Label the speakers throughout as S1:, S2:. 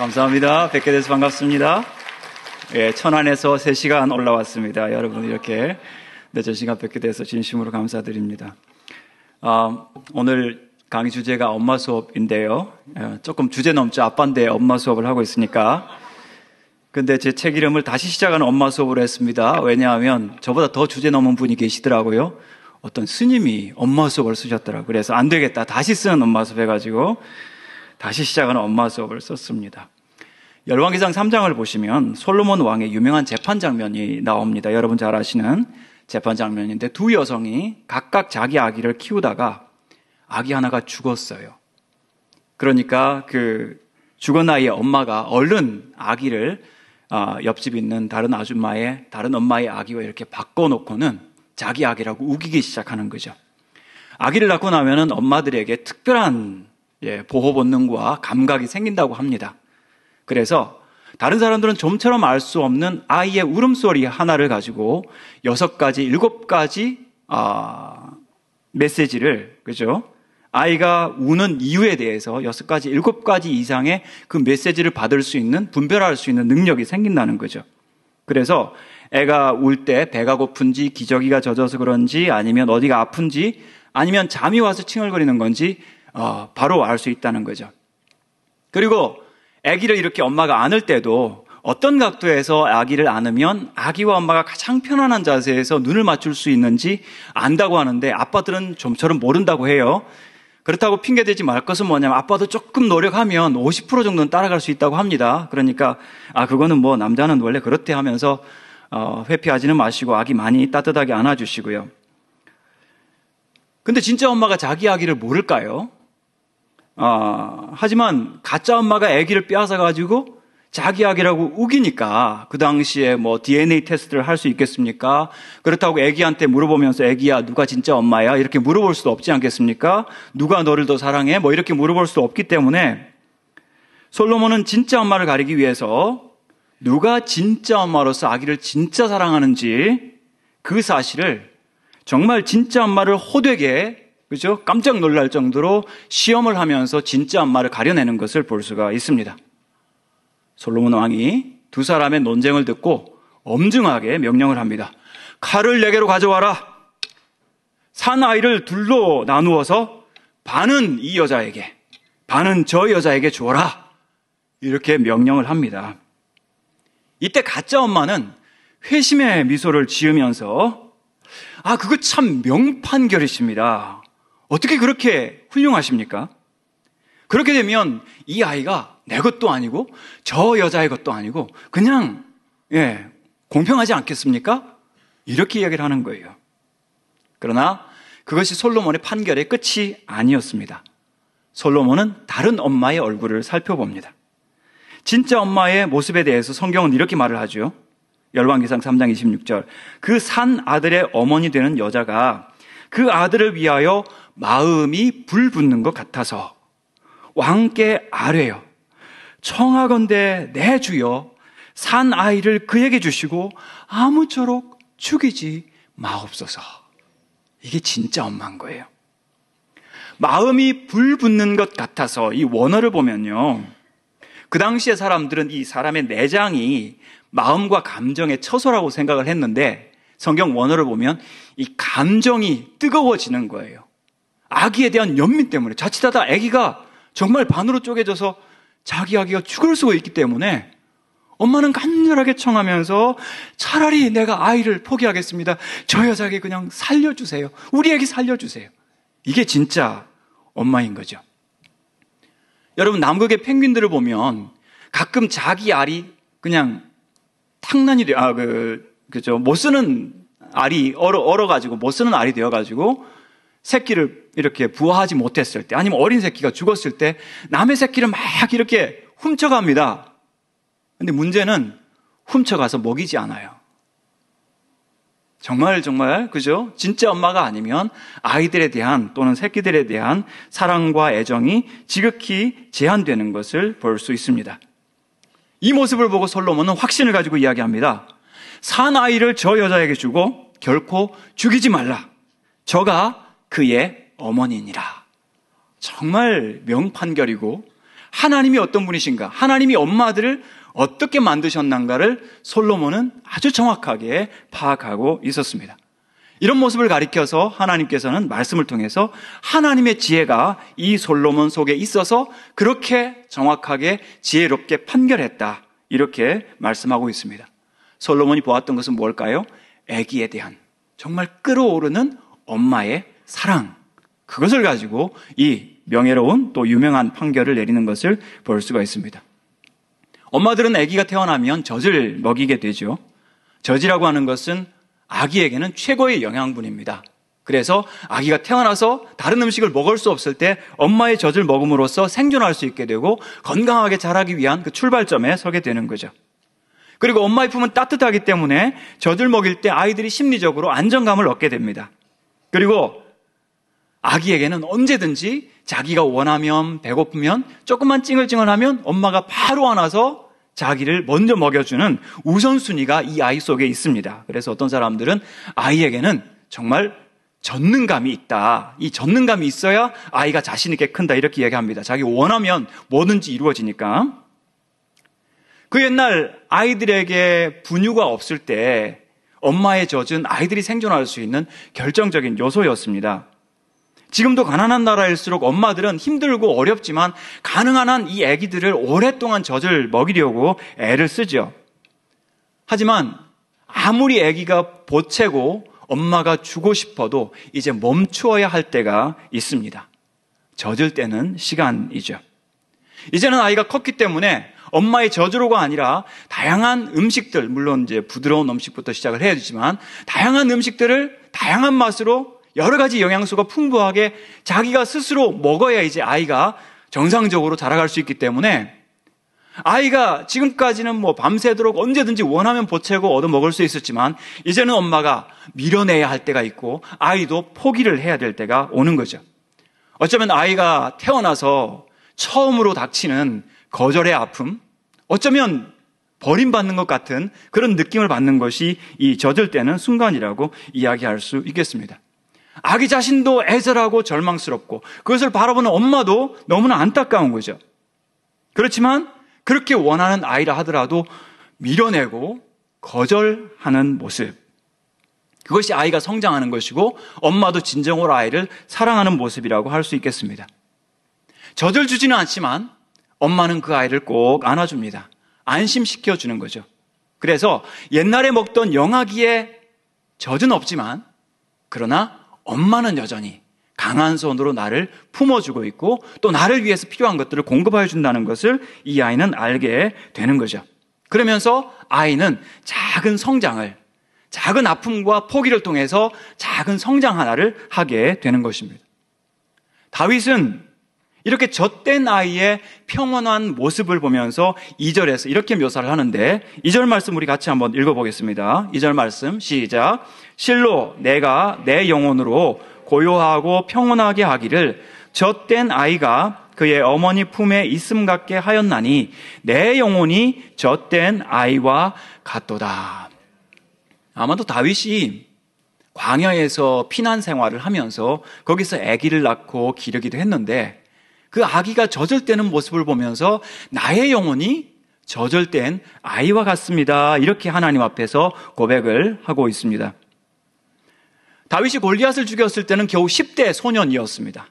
S1: 감사합니다. 뵙게 돼서 반갑습니다. 예, 천안에서 3시간 올라왔습니다. 여러분 이렇게 늦은 시간 뵙게 돼서 진심으로 감사드립니다. 오늘 강의 주제가 엄마 수업인데요. 조금 주제 넘죠. 아빠인데 엄마 수업을 하고 있으니까. 근데 제 책 이름을 다시 시작하는 엄마 수업으로 했습니다. 왜냐하면 저보다 더 주제 넘은 분이 계시더라고요. 어떤 스님이 엄마 수업을 쓰셨더라고요. 그래서 안 되겠다. 다시 쓰는 엄마 수업 해가지고 다시 시작하는 엄마 수업을 썼습니다. 열왕기상 3장을 보시면 솔로몬 왕의 유명한 재판 장면이 나옵니다. 여러분 잘 아시는 재판 장면인데 두 여성이 각각 자기 아기를 키우다가 아기 하나가 죽었어요. 그러니까 그 죽은 아이의 엄마가 얼른 아기를 옆집에 있는 다른 엄마의 아기와 이렇게 바꿔놓고는 자기 아기라고 우기기 시작하는 거죠. 아기를 낳고 나면은 엄마들에게 특별한 보호 본능과 감각이 생긴다고 합니다. 그래서 다른 사람들은 좀처럼 알 수 없는 아이의 울음소리 하나를 가지고 6가지, 7가지 메시지를, 그죠? 아이가 우는 이유에 대해서 6가지, 7가지 이상의 그 메시지를 받을 수 있는, 분별할 수 있는 능력이 생긴다는 거죠. 그래서 애가 울 때 배가 고픈지, 기저귀가 젖어서 그런지, 아니면 어디가 아픈지, 아니면 잠이 와서 칭얼거리는 건지 바로 알 수 있다는 거죠. 그리고 아기를 이렇게 엄마가 안을 때도 어떤 각도에서 아기를 안으면 아기와 엄마가 가장 편안한 자세에서 눈을 맞출 수 있는지 안다고 하는데 아빠들은 좀처럼 모른다고 해요. 그렇다고 핑계대지 말 것은 뭐냐면 아빠도 조금 노력하면 50% 정도는 따라갈 수 있다고 합니다. 그러니까 그거는 뭐 남자는 원래 그렇대 하면서 회피하지는 마시고 아기 많이 따뜻하게 안아주시고요. 근데 진짜 엄마가 자기 아기를 모를까요? 하지만 가짜 엄마가 아기를 빼앗아가지고 자기 아기라고 우기니까 그 당시에 뭐 DNA 테스트를 할 수 있겠습니까? 그렇다고 아기한테 물어보면서 아기야 누가 진짜 엄마야? 이렇게 물어볼 수도 없지 않겠습니까? 누가 너를 더 사랑해? 뭐 이렇게 물어볼 수 없기 때문에 솔로몬은 진짜 엄마를 가리기 위해서 누가 진짜 엄마로서 아기를 진짜 사랑하는지 그 사실을 정말 진짜 엄마를 호되게, 그죠? 깜짝 놀랄 정도로 시험을 하면서 진짜 엄마를 가려내는 것을 볼 수가 있습니다. 솔로몬 왕이 두 사람의 논쟁을 듣고 엄중하게 명령을 합니다. 칼을 내게로 가져와라. 산 아이를 둘로 나누어서 반은 이 여자에게, 반은 저 여자에게 주어라. 이렇게 명령을 합니다. 이때 가짜 엄마는 회심의 미소를 지으면서 그거 참 명판결이십니다. 어떻게 그렇게 훌륭하십니까? 그렇게 되면 이 아이가 내 것도 아니고 저 여자의 것도 아니고 그냥 공평하지 않겠습니까? 이렇게 이야기를 하는 거예요. 그러나 그것이 솔로몬의 판결의 끝이 아니었습니다. 솔로몬은 다른 엄마의 얼굴을 살펴봅니다. 진짜 엄마의 모습에 대해서 성경은 이렇게 말을 하죠. 열왕기상 3장 26절. 그 산 아들의 어머니 되는 여자가 그 아들을 위하여 마음이 불붙는 것 같아서 왕께 아뢰어 청하건대 내 주여 산 아이를 그에게 주시고 아무쪼록 죽이지 마옵소서. 이게 진짜 엄마인 거예요. 마음이 불붙는 것 같아서 이 원어를 보면요, 그 당시의 사람들은 이 사람의 내장이 마음과 감정의 처소라고 생각을 했는데 성경 원어를 보면 이 감정이 뜨거워지는 거예요. 아기에 대한 연민 때문에 자칫하다 아기가 정말 반으로 쪼개져서 자기 아기가 죽을 수가 있기 때문에 엄마는 간절하게 청하면서 차라리 내가 아이를 포기하겠습니다. 저 여자에게 그냥 살려주세요. 우리 아기 살려주세요. 이게 진짜 엄마인 거죠. 여러분 남극의 펭귄들을 보면 가끔 자기 알이 그냥 탕난이 그죠? 못 쓰는 알이 얼어가지고 못 쓰는 알이 되어가지고 새끼를 이렇게 부화하지 못했을 때 아니면 어린 새끼가 죽었을 때 남의 새끼를 막 이렇게 훔쳐갑니다. 근데 문제는 훔쳐가서 먹이지 않아요. 정말 그죠? 진짜 엄마가 아니면 아이들에 대한 또는 새끼들에 대한 사랑과 애정이 지극히 제한되는 것을 볼 수 있습니다. 이 모습을 보고 솔로몬은 확신을 가지고 이야기합니다. 산 아이를 저 여자에게 주고 결코 죽이지 말라. 저가 그의 어머니니라. 정말 명판결이고 하나님이 어떤 분이신가, 하나님이 엄마들을 어떻게 만드셨는가를 솔로몬은 아주 정확하게 파악하고 있었습니다. 이런 모습을 가리켜서 하나님께서는 말씀을 통해서 하나님의 지혜가 이 솔로몬 속에 있어서 그렇게 정확하게 지혜롭게 판결했다, 이렇게 말씀하고 있습니다. 솔로몬이 보았던 것은 뭘까요? 아기에 대한 정말 끓어오르는 엄마의 사랑, 그것을 가지고 이 명예로운 또 유명한 판결을 내리는 것을 볼 수가 있습니다. 엄마들은 아기가 태어나면 젖을 먹이게 되죠. 젖이라고 하는 것은 아기에게는 최고의 영양분입니다. 그래서 아기가 태어나서 다른 음식을 먹을 수 없을 때 엄마의 젖을 먹음으로써 생존할 수 있게 되고 건강하게 자라기 위한 그 출발점에 서게 되는 거죠. 그리고 엄마의 품은 따뜻하기 때문에 젖을 먹일 때 아이들이 심리적으로 안정감을 얻게 됩니다. 그리고 아기에게는 언제든지 자기가 원하면, 배고프면, 조금만 찡얼찡얼하면 엄마가 바로 안아서 자기를 먼저 먹여주는 우선순위가 이 아이 속에 있습니다. 그래서 어떤 사람들은 아이에게는 정말 젖는감이 있다. 이 젖는감이 있어야 아이가 자신 있게 큰다, 이렇게 얘기합니다. 자기 원하면 뭐든지 이루어지니까. 그 옛날 아이들에게 분유가 없을 때 엄마의 젖은 아이들이 생존할 수 있는 결정적인 요소였습니다. 지금도 가난한 나라일수록 엄마들은 힘들고 어렵지만 가능한 한 이 아기들을 오랫동안 젖을 먹이려고 애를 쓰죠. 하지만 아무리 아기가 보채고 엄마가 주고 싶어도 이제 멈추어야 할 때가 있습니다. 젖을 때는 시간이죠. 이제는 아이가 컸기 때문에 엄마의 젖으로가 아니라 다양한 음식들, 물론 이제 부드러운 음식부터 시작을 해야 되지만 다양한 음식들을 다양한 맛으로 여러 가지 영양소가 풍부하게 자기가 스스로 먹어야 이제 아이가 정상적으로 자라갈 수 있기 때문에 아이가 지금까지는 뭐 밤새도록 언제든지 원하면 보채고 얻어 먹을 수 있었지만 이제는 엄마가 밀어내야 할 때가 있고 아이도 포기를 해야 될 때가 오는 거죠. 어쩌면 아이가 태어나서 처음으로 닥치는 거절의 아픔, 어쩌면 버림받는 것 같은 그런 느낌을 받는 것이 이 젖을 때는 순간이라고 이야기할 수 있겠습니다. 아기 자신도 애절하고 절망스럽고 그것을 바라보는 엄마도 너무나 안타까운 거죠. 그렇지만 그렇게 원하는 아이라 하더라도 밀어내고 거절하는 모습, 그것이 아이가 성장하는 것이고 엄마도 진정으로 아이를 사랑하는 모습이라고 할 수 있겠습니다. 젖을 주지는 않지만 엄마는 그 아이를 꼭 안아줍니다. 안심시켜주는 거죠. 그래서 옛날에 먹던 영아기에 젖은 없지만 그러나 엄마는 여전히 강한 손으로 나를 품어주고 있고 또 나를 위해서 필요한 것들을 공급해 준다는 것을 이 아이는 알게 되는 거죠. 그러면서 아이는 작은 성장을, 작은 아픔과 포기를 통해서 작은 성장 하나를 하게 되는 것입니다. 다윗은 이렇게 젖된 아이의 평온한 모습을 보면서 2절에서 이렇게 묘사를 하는데 2절 말씀 우리 같이 한번 읽어보겠습니다. 2절 말씀 시작. 실로 내가 내 영혼으로 고요하고 평온하게 하기를 젖된 아이가 그의 어머니 품에 있음 같게 하였나니 내 영혼이 젖된 아이와 같도다. 아마도 다윗이 광야에서 피난 생활을 하면서 거기서 아기를 낳고 기르기도 했는데 그 아기가 젖을 떼는 모습을 보면서 나의 영혼이 젖을 뗀 아이와 같습니다. 이렇게 하나님 앞에서 고백을 하고 있습니다. 다윗이 골리앗을 죽였을 때는 겨우 10대 소년이었습니다.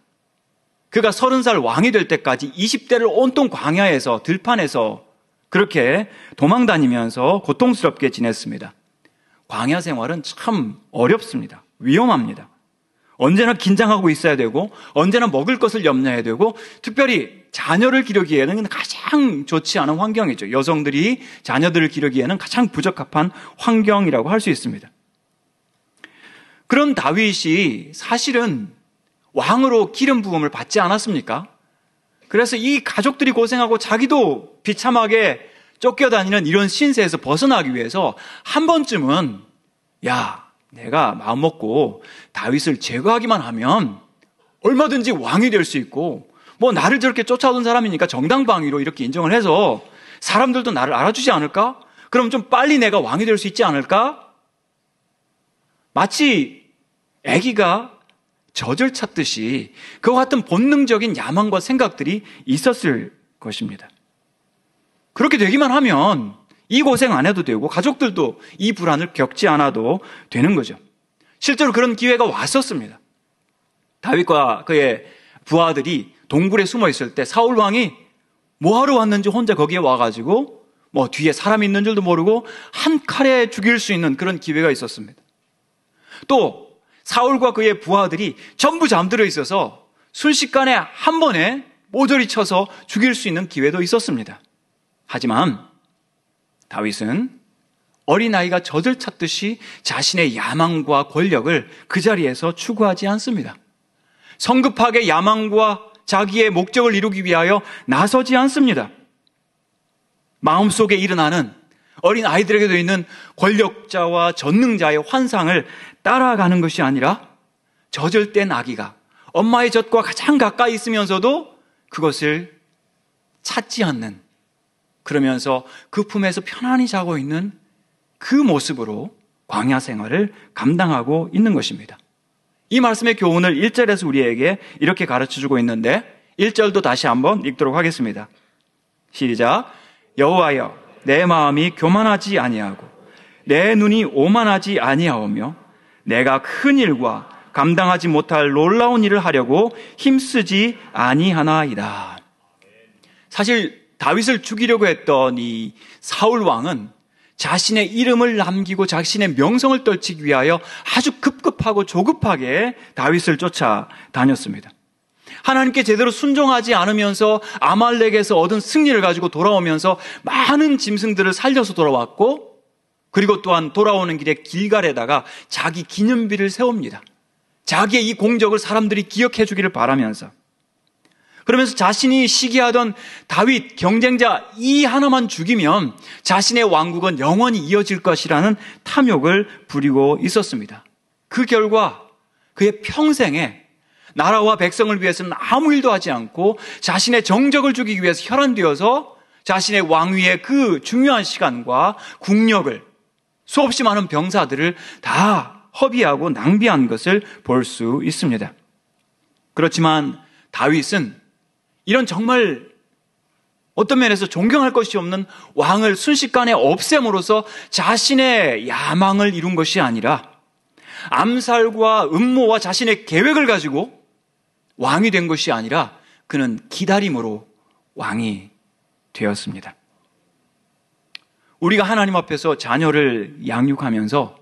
S1: 그가 30살 왕이 될 때까지 20대를 온통 광야에서 들판에서 그렇게 도망다니면서 고통스럽게 지냈습니다. 광야 생활은 참 어렵습니다. 위험합니다. 언제나 긴장하고 있어야 되고 언제나 먹을 것을 염려해야 되고 특별히 자녀를 기르기에는 가장 좋지 않은 환경이죠. 여성들이 자녀들을 기르기에는 가장 부적합한 환경이라고 할 수 있습니다. 그런 다윗이 사실은 왕으로 기름 부음을 받지 않았습니까? 그래서 이 가족들이 고생하고 자기도 비참하게 쫓겨다니는 이런 신세에서 벗어나기 위해서 한 번쯤은 내가 마음 먹고 다윗을 제거하기만 하면 얼마든지 왕이 될 수 있고 뭐 나를 저렇게 쫓아오던 사람이니까 정당방위로 이렇게 인정을 해서 사람들도 나를 알아주지 않을까? 그럼 좀 빨리 내가 왕이 될 수 있지 않을까? 마치 아기가 젖을 찾듯이 그와 같은 본능적인 야망과 생각들이 있었을 것입니다. 그렇게 되기만 하면 이 고생 안 해도 되고 가족들도 이 불안을 겪지 않아도 되는 거죠. 실제로 그런 기회가 왔었습니다. 다윗과 그의 부하들이 동굴에 숨어 있을 때 사울 왕이 뭐하러 왔는지 혼자 거기에 와가지고 뒤에 사람이 있는 줄도 모르고 한 칼에 죽일 수 있는 그런 기회가 있었습니다. 또 사울과 그의 부하들이 전부 잠들어 있어서 순식간에 한 번에 모조리 쳐서 죽일 수 있는 기회도 있었습니다. 하지만 다윗은 어린아이가 젖을 찾듯이 자신의 야망과 권력을 그 자리에서 추구하지 않습니다. 성급하게 야망과 자기의 목적을 이루기 위하여 나서지 않습니다. 마음속에 일어나는 어린 아이들에게도 있는 권력자와 전능자의 환상을 따라가는 것이 아니라 젖을 뗀 아기가 엄마의 젖과 가장 가까이 있으면서도 그것을 찾지 않는, 그러면서 그 품에서 편안히 자고 있는 그 모습으로 광야 생활을 감당하고 있는 것입니다. 이 말씀의 교훈을 1절에서 우리에게 이렇게 가르쳐주고 있는데 1절도 다시 한번 읽도록 하겠습니다. 시작. 여호와여, 내 마음이 교만하지 아니하고 내 눈이 오만하지 아니하오며 내가 큰 일과 감당하지 못할 놀라운 일을 하려고 힘쓰지 아니하나이다. 사실 다윗을 죽이려고 했던 이 사울 왕은 자신의 이름을 남기고 자신의 명성을 떨치기 위하여 아주 급급하고 조급하게 다윗을 쫓아다녔습니다. 하나님께 제대로 순종하지 않으면서 아말렉에서 얻은 승리를 가지고 돌아오면서 많은 짐승들을 살려서 돌아왔고, 그리고 또한 돌아오는 길에 길갈에다가 자기 기념비를 세웁니다. 자기의 이 공적을 사람들이 기억해 주기를 바라면서, 그러면서 자신이 시기하던 다윗 경쟁자 이 하나만 죽이면 자신의 왕국은 영원히 이어질 것이라는 탐욕을 부리고 있었습니다. 그 결과 그의 평생에 나라와 백성을 위해서는 아무 일도 하지 않고 자신의 정적을 주기 위해서 혈안되어서 자신의 왕위의 그 중요한 시간과 국력을, 수없이 많은 병사들을 다 허비하고 낭비한 것을 볼 수 있습니다. 그렇지만 다윗은 이런 정말 어떤 면에서 존경할 것이 없는 왕을 순식간에 없앰으로써 자신의 야망을 이룬 것이 아니라 암살과 음모와 자신의 계획을 가지고 왕이 된 것이 아니라 그는 기다림으로 왕이 되었습니다. 우리가 하나님 앞에서 자녀를 양육하면서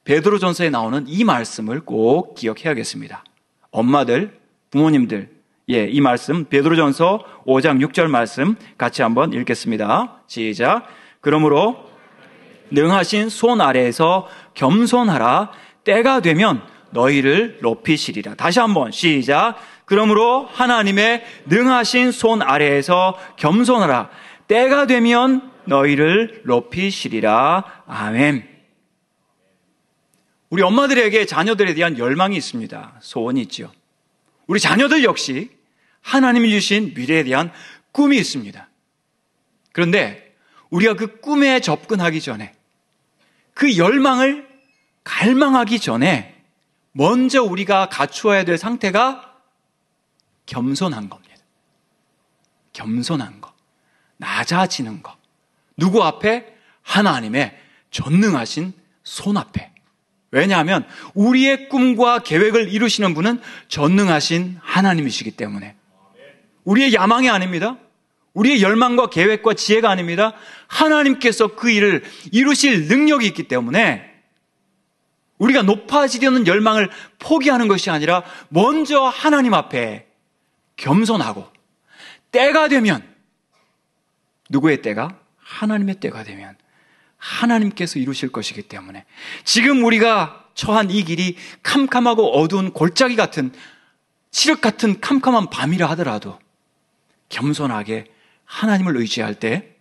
S1: 베드로전서에 나오는 이 말씀을 꼭 기억해야겠습니다. 엄마들, 부모님들, 이 말씀 베드로전서 5장 6절 말씀 같이 한번 읽겠습니다. 시작. 그러므로 능하신 손 아래에서 겸손하라. 때가 되면 너희를 높이시리라. 다시 한번 시작. 그러므로 하나님의 능하신 손 아래에서 겸손하라. 때가 되면 너희를 높이시리라. 아멘. 우리 엄마들에게 자녀들에 대한 열망이 있습니다. 소원이 있죠. 우리 자녀들 역시 하나님이 주신 미래에 대한 꿈이 있습니다. 그런데 우리가 그 꿈에 접근하기 전에, 그 열망을 갈망하기 전에 먼저 우리가 갖추어야 될 상태가 겸손한 겁니다. 겸손한 것, 낮아지는 것. 누구 앞에? 하나님의 전능하신 손 앞에. 왜냐하면 우리의 꿈과 계획을 이루시는 분은 전능하신 하나님이시기 때문에. 우리의 야망이 아닙니다. 우리의 열망과 계획과 지혜가 아닙니다. 하나님께서 그 일을 이루실 능력이 있기 때문에 우리가 높아지려는 열망을 포기하는 것이 아니라 먼저 하나님 앞에 겸손하고, 때가 되면, 누구의 때가? 하나님의 때가 되면 하나님께서 이루실 것이기 때문에, 지금 우리가 처한 이 길이 캄캄하고 어두운 골짜기 같은, 칠흑 같은 캄캄한 밤이라 하더라도 겸손하게 하나님을 의지할 때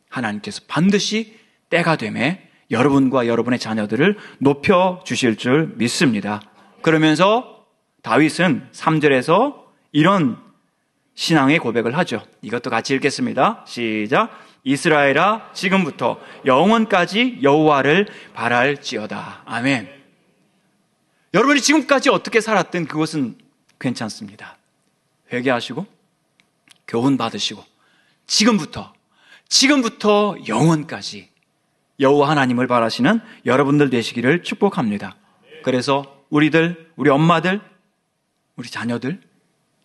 S1: 하나님께서 반드시 때가 되매 여러분과 여러분의 자녀들을 높여주실 줄 믿습니다. 그러면서 다윗은 3절에서 이런 신앙의 고백을 하죠. 이것도 같이 읽겠습니다. 시작. 이스라엘아, 지금부터 영원까지 여호와를 바랄지어다. 아멘. 여러분이 지금까지 어떻게 살았든 그것은 괜찮습니다. 회개하시고 교훈 받으시고 지금부터 영원까지 여호와 하나님을 바라시는 여러분들 되시기를 축복합니다. 그래서 우리 엄마들, 우리 자녀들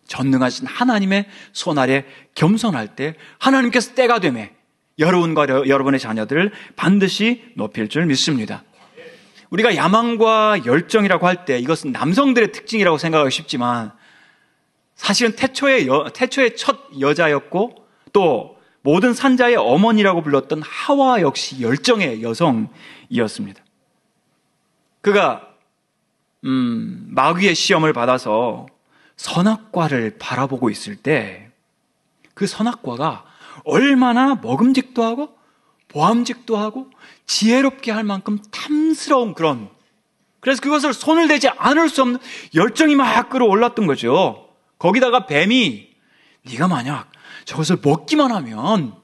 S1: 전능하신 하나님의 손 아래 겸손할 때 하나님께서 때가 되매 여러분과 여러분의 자녀들을 반드시 높일 줄 믿습니다. 우리가 야망과 열정이라고 할 때 이것은 남성들의 특징이라고 생각하기 쉽지만 사실은 태초의 첫 여자였고 또 모든 산자의 어머니라고 불렀던 하와 역시 열정의 여성이었습니다. 그가 마귀의 시험을 받아서 선악과를 바라보고 있을 때 그 선악과가 얼마나 먹음직도 하고 보암직도 하고 지혜롭게 할 만큼 탐스러운 그래서 그것을 손을 대지 않을 수 없는 열정이 막 끌어올랐던 거죠. 거기다가 뱀이 네가 만약 저것을 먹기만 하면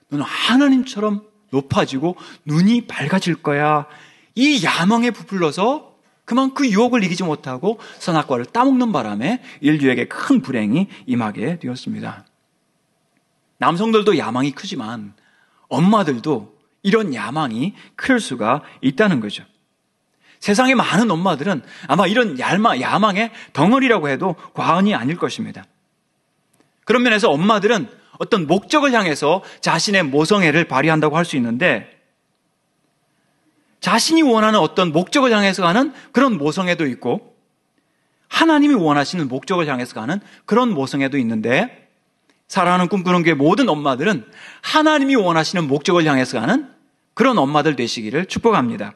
S1: 너는 하나님처럼 높아지고 눈이 밝아질 거야. 이 야망에 부풀려서 그만 그 유혹을 이기지 못하고 선악과를 따먹는 바람에 인류에게 큰 불행이 임하게 되었습니다. 남성들도 야망이 크지만 엄마들도 이런 야망이 클 수가 있다는 거죠. 세상의 많은 엄마들은 아마 이런 야망의 덩어리라고 해도 과언이 아닐 것입니다. 그런 면에서 엄마들은 어떤 목적을 향해서 자신의 모성애를 발휘한다고 할 수 있는데 자신이 원하는 어떤 목적을 향해서 가는 그런 모성애도 있고 하나님이 원하시는 목적을 향해서 가는 그런 모성애도 있는데 사랑하는 꿈꾸는 교회 모든 엄마들은 하나님이 원하시는 목적을 향해서 가는 그런 엄마들 되시기를 축복합니다.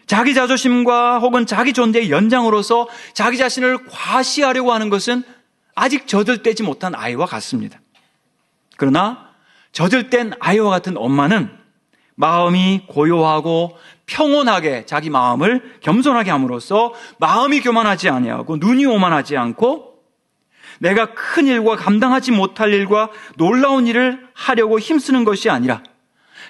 S1: 자기 자존심과 혹은 자기 존재의 연장으로서 자기 자신을 과시하려고 하는 것은 아직 젖을떼지 못한 아이와 같습니다. 그러나 젖을뗀 아이와 같은 엄마는 마음이 고요하고 평온하게 자기 마음을 겸손하게 함으로써 마음이 교만하지 아니하고 눈이 오만하지 않고 내가 큰 일과 감당하지 못할 일과 놀라운 일을 하려고 힘쓰는 것이 아니라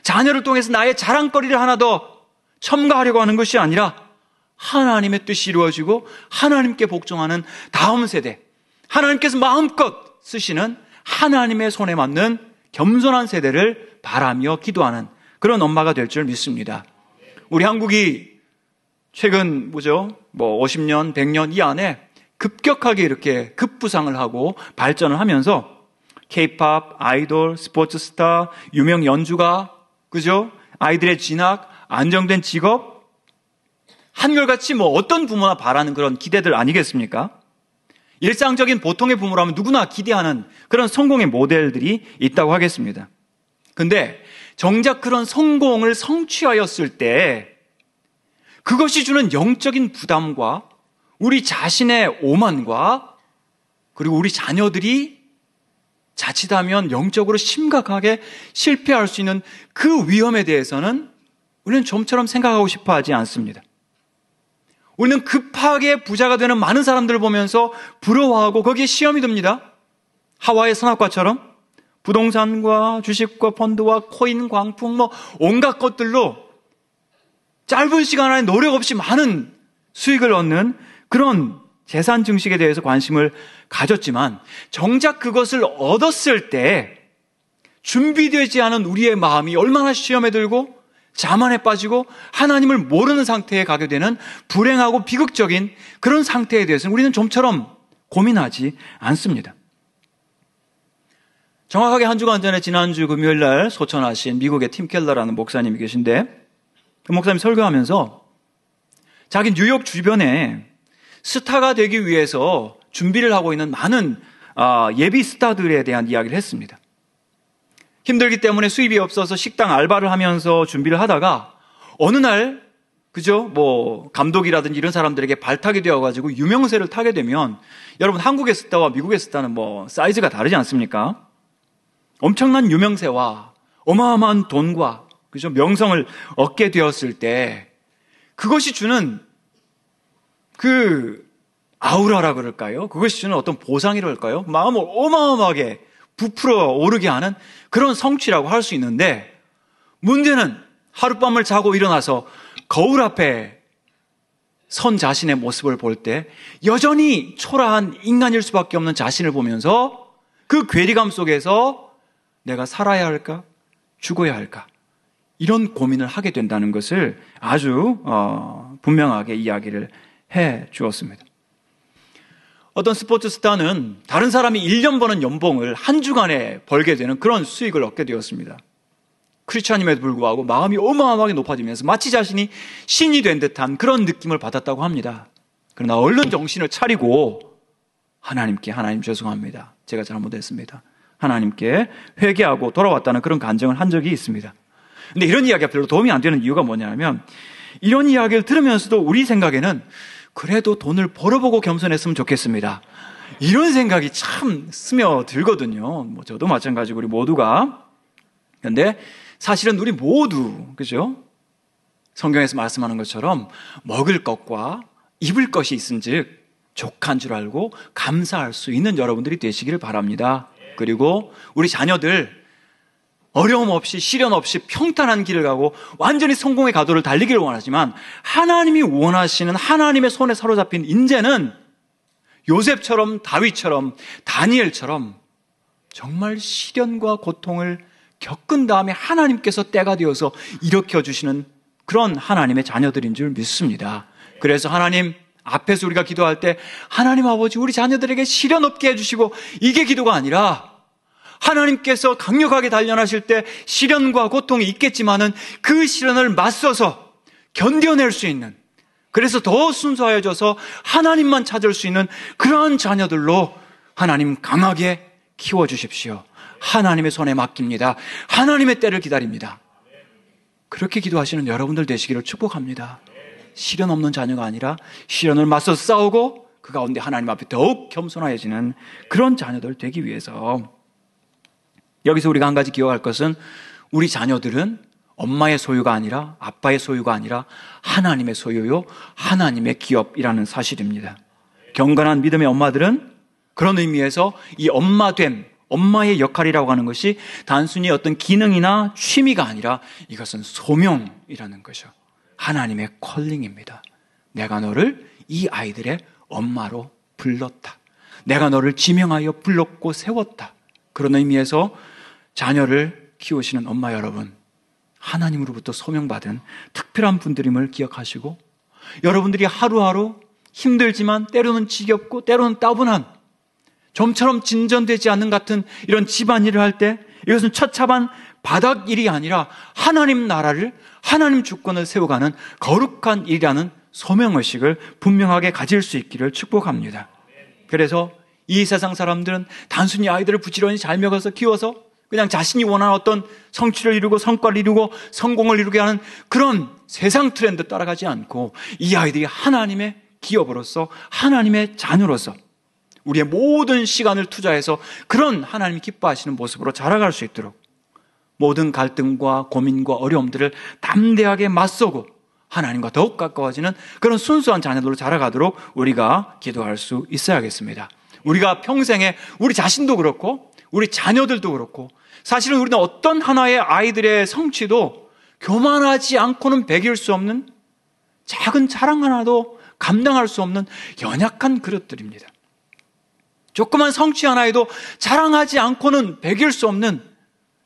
S1: 자녀를 통해서 나의 자랑거리를 하나 더 첨가하려고 하는 것이 아니라 하나님의 뜻이 이루어지고 하나님께 복종하는 다음 세대, 하나님께서 마음껏 쓰시는 하나님의 손에 맞는 겸손한 세대를 바라며 기도하는 그런 엄마가 될 줄 믿습니다. 우리 한국이 최근 50년, 100년 이 안에 급격하게 이렇게 급부상을 하고 발전을 하면서 K-팝, 아이돌, 스포츠 스타, 유명 연주가, 그죠? 아이들의 진학, 안정된 직업, 한결같이 어떤 부모나 바라는 그런 기대들 아니겠습니까? 일상적인 보통의 부모라면 누구나 기대하는 그런 성공의 모델들이 있다고 하겠습니다. 근데 정작 그런 성공을 성취하였을 때 그것이 주는 영적인 부담과 우리 자신의 오만과 그리고 우리 자녀들이 자칫하면 영적으로 심각하게 실패할 수 있는 그 위험에 대해서는 우리는 좀처럼 생각하고 싶어 하지 않습니다. 우리는 급하게 부자가 되는 많은 사람들을 보면서 부러워하고 거기에 시험이 듭니다. 하와의 선악과처럼 부동산과 주식과 펀드와 코인, 광풍 온갖 것들로 짧은 시간 안에 노력 없이 많은 수익을 얻는 그런 재산 증식에 대해서 관심을 가졌지만 정작 그것을 얻었을 때 준비되지 않은 우리의 마음이 얼마나 시험에 들고 자만에 빠지고 하나님을 모르는 상태에 가게 되는 불행하고 비극적인 그런 상태에 대해서는 우리는 좀처럼 고민하지 않습니다. 정확하게 한 주간 전에 지난주 금요일 날 소천하신 미국의 팀 켈러라는 목사님이 계신데 그 목사님이 설교하면서 자기 뉴욕 주변에 스타가 되기 위해서 준비를 하고 있는 많은 예비 스타들에 대한 이야기를 했습니다. 힘들기 때문에 수입이 없어서 식당 알바를 하면서 준비를 하다가 어느 날 감독이라든지 이런 사람들에게 발탁이 되어가지고 유명세를 타게 되면 여러분 한국의 스타와 미국의 스타는 사이즈가 다르지 않습니까? 엄청난 유명세와 어마어마한 돈과 명성을 얻게 되었을 때 그것이 주는 그 아우라라 그럴까요? 그것이 주는 어떤 보상이랄까요? 마음을 어마어마하게 부풀어 오르게 하는 그런 성취라고 할 수 있는데 문제는 하룻밤을 자고 일어나서 거울 앞에 선 자신의 모습을 볼 때 여전히 초라한 인간일 수밖에 없는 자신을 보면서 그 괴리감 속에서 내가 살아야 할까? 죽어야 할까? 이런 고민을 하게 된다는 것을 아주 분명하게 이야기를 해 주었습니다. 어떤 스포츠 스타는 다른 사람이 1년 버는 연봉을 한 주간에 벌게 되는 그런 수익을 얻게 되었습니다. 크리스찬임에도 불구하고 마음이 어마어마하게 높아지면서 마치 자신이 신이 된 듯한 그런 느낌을 받았다고 합니다. 그러나 얼른 정신을 차리고 하나님께 하나님 죄송합니다. 제가 잘못했습니다. 하나님께 회개하고 돌아왔다는 그런 간증을 한 적이 있습니다. 근데 이런 이야기가 별로 도움이 안 되는 이유가 뭐냐면 이런 이야기를 들으면서도 우리 생각에는 그래도 돈을 벌어보고 겸손했으면 좋겠습니다. 이런 생각이 참 스며들거든요. 저도 마찬가지고 우리 모두가. 그런데 사실은 우리 모두, 그죠? 성경에서 말씀하는 것처럼 먹을 것과 입을 것이 있은즉 족한 줄 알고 감사할 수 있는 여러분들이 되시기를 바랍니다. 그리고 우리 자녀들 어려움 없이 시련 없이 평탄한 길을 가고 완전히 성공의 가도를 달리기를 원하지만 하나님이 원하시는 하나님의 손에 사로잡힌 인재는 요셉처럼 다윗처럼 다니엘처럼 정말 시련과 고통을 겪은 다음에 하나님께서 때가 되어서 일으켜주시는 그런 하나님의 자녀들인 줄 믿습니다. 그래서 하나님 앞에서 우리가 기도할 때 하나님 아버지 우리 자녀들에게 시련 없게 해주시고 이게 기도가 아니라 하나님께서 강력하게 단련하실 때 시련과 고통이 있겠지만은 그 시련을 맞서서 견뎌낼 수 있는, 그래서 더 순수하여져서 하나님만 찾을 수 있는 그러한 자녀들로 하나님 강하게 키워주십시오. 하나님의 손에 맡깁니다. 하나님의 때를 기다립니다. 그렇게 기도하시는 여러분들 되시기를 축복합니다. 시련 없는 자녀가 아니라 시련을 맞서 싸우고 그 가운데 하나님 앞에 더욱 겸손해지는 그런 자녀들 되기 위해서, 여기서 우리가 한 가지 기억할 것은 우리 자녀들은 엄마의 소유가 아니라 아빠의 소유가 아니라 하나님의 소유요 하나님의 기업이라는 사실입니다. 경건한 믿음의 엄마들은 그런 의미에서 이 엄마됨, 엄마의 역할이라고 하는 것이 단순히 어떤 기능이나 취미가 아니라 이것은 소명이라는 것이죠. 하나님의 컬링입니다. 내가 너를 이 아이들의 엄마로 불렀다. 내가 너를 지명하여 불렀고 세웠다. 그런 의미에서 자녀를 키우시는 엄마 여러분, 하나님으로부터 소명받은 특별한 분들임을 기억하시고, 여러분들이 하루하루 힘들지만 때로는 지겹고 때로는 따분한, 좀처럼 진전되지 않는 같은 이런 집안일을 할 때 이것은 처참한 바닥 일이 아니라 하나님 나라를, 하나님 주권을 세워가는 거룩한 일이라는 소명의식을 분명하게 가질 수 있기를 축복합니다. 그래서 이 세상 사람들은 단순히 아이들을 부지런히 잘 먹여서 키워서 그냥 자신이 원하는 어떤 성취를 이루고 성과를 이루고 성공을 이루게 하는 그런 세상 트렌드 따라가지 않고 이 아이들이 하나님의 기업으로서 하나님의 자녀로서 우리의 모든 시간을 투자해서 그런 하나님이 기뻐하시는 모습으로 자라갈 수 있도록 모든 갈등과 고민과 어려움들을 담대하게 맞서고 하나님과 더욱 가까워지는 그런 순수한 자녀들로 자라가도록 우리가 기도할 수 있어야겠습니다. 우리가 평생에 우리 자신도 그렇고 우리 자녀들도 그렇고 사실은 우리는 어떤 하나의 아이들의 성취도 교만하지 않고는 배길 수 없는 작은 자랑 하나도 감당할 수 없는 연약한 그릇들입니다. 조그만 성취 하나에도 자랑하지 않고는 배길 수 없는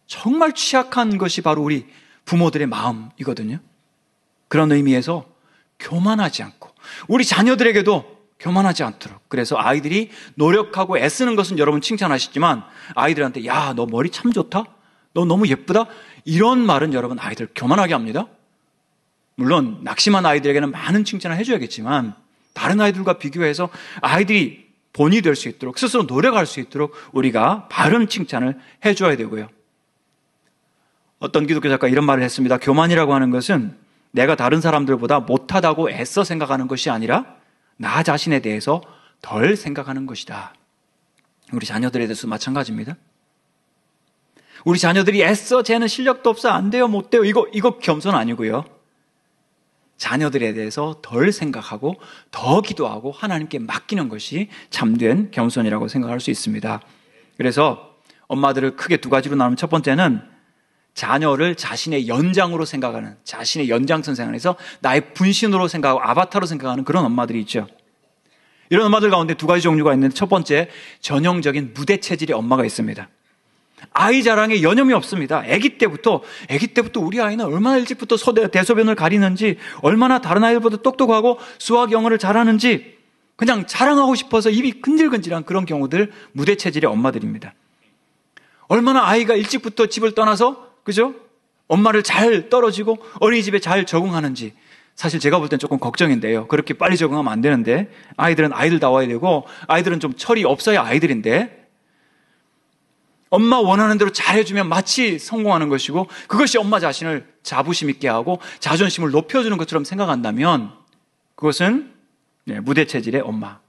S1: 정말 취약한 것이 바로 우리 부모들의 마음이거든요. 그런 의미에서 교만하지 않고 우리 자녀들에게도 교만하지 않도록, 그래서 아이들이 노력하고 애쓰는 것은 여러분 칭찬하시지만 아이들한테 야, 너 머리 참 좋다? 너 너무 예쁘다? 이런 말은 여러분 아이들 교만하게 합니다. 물론 낙심한 아이들에게는 많은 칭찬을 해줘야겠지만 다른 아이들과 비교해서 아이들이 본이 될 수 있도록 스스로 노력할 수 있도록 우리가 바른 칭찬을 해줘야 되고요. 어떤 기독교 작가 이런 말을 했습니다. 교만이라고 하는 것은 내가 다른 사람들보다 못하다고 애써 생각하는 것이 아니라 나 자신에 대해서 덜 생각하는 것이다. 우리 자녀들에 대해서 마찬가지입니다. 우리 자녀들이 애써 쟤는 실력도 없어 안 돼요 못 돼요 이거 겸손 아니고요. 자녀들에 대해서 덜 생각하고 더 기도하고 하나님께 맡기는 것이 참된 겸손이라고 생각할 수 있습니다. 그래서 엄마들을 크게 두 가지로 나누면 첫 번째는 자녀를 자신의 연장으로 생각하는, 자신의 연장선 안에서 나의 분신으로 생각하고 아바타로 생각하는 그런 엄마들이 있죠. 이런 엄마들 가운데 두 가지 종류가 있는데 첫 번째, 전형적인 무대 체질의 엄마가 있습니다. 아이 자랑에 여념이 없습니다. 아기 때부터 우리 아이는 얼마나 일찍부터 대소변을 가리는지, 얼마나 다른 아이들보다 똑똑하고 수학, 영어를 잘하는지 그냥 자랑하고 싶어서 입이 근질근질한 그런 경우들, 무대 체질의 엄마들입니다. 얼마나 아이가 일찍부터 집을 떠나서, 그죠? 엄마를 잘 떨어지고 어린이집에 잘 적응하는지. 사실 제가 볼 땐 조금 걱정인데요. 그렇게 빨리 적응하면 안 되는데, 아이들은 아이들다워야 되고, 아이들은 좀 철이 없어야 아이들인데, 엄마 원하는 대로 잘해주면 마치 성공하는 것이고, 그것이 엄마 자신을 자부심 있게 하고 자존심을 높여주는 것처럼 생각한다면, 그것은 무대 체질의 엄마,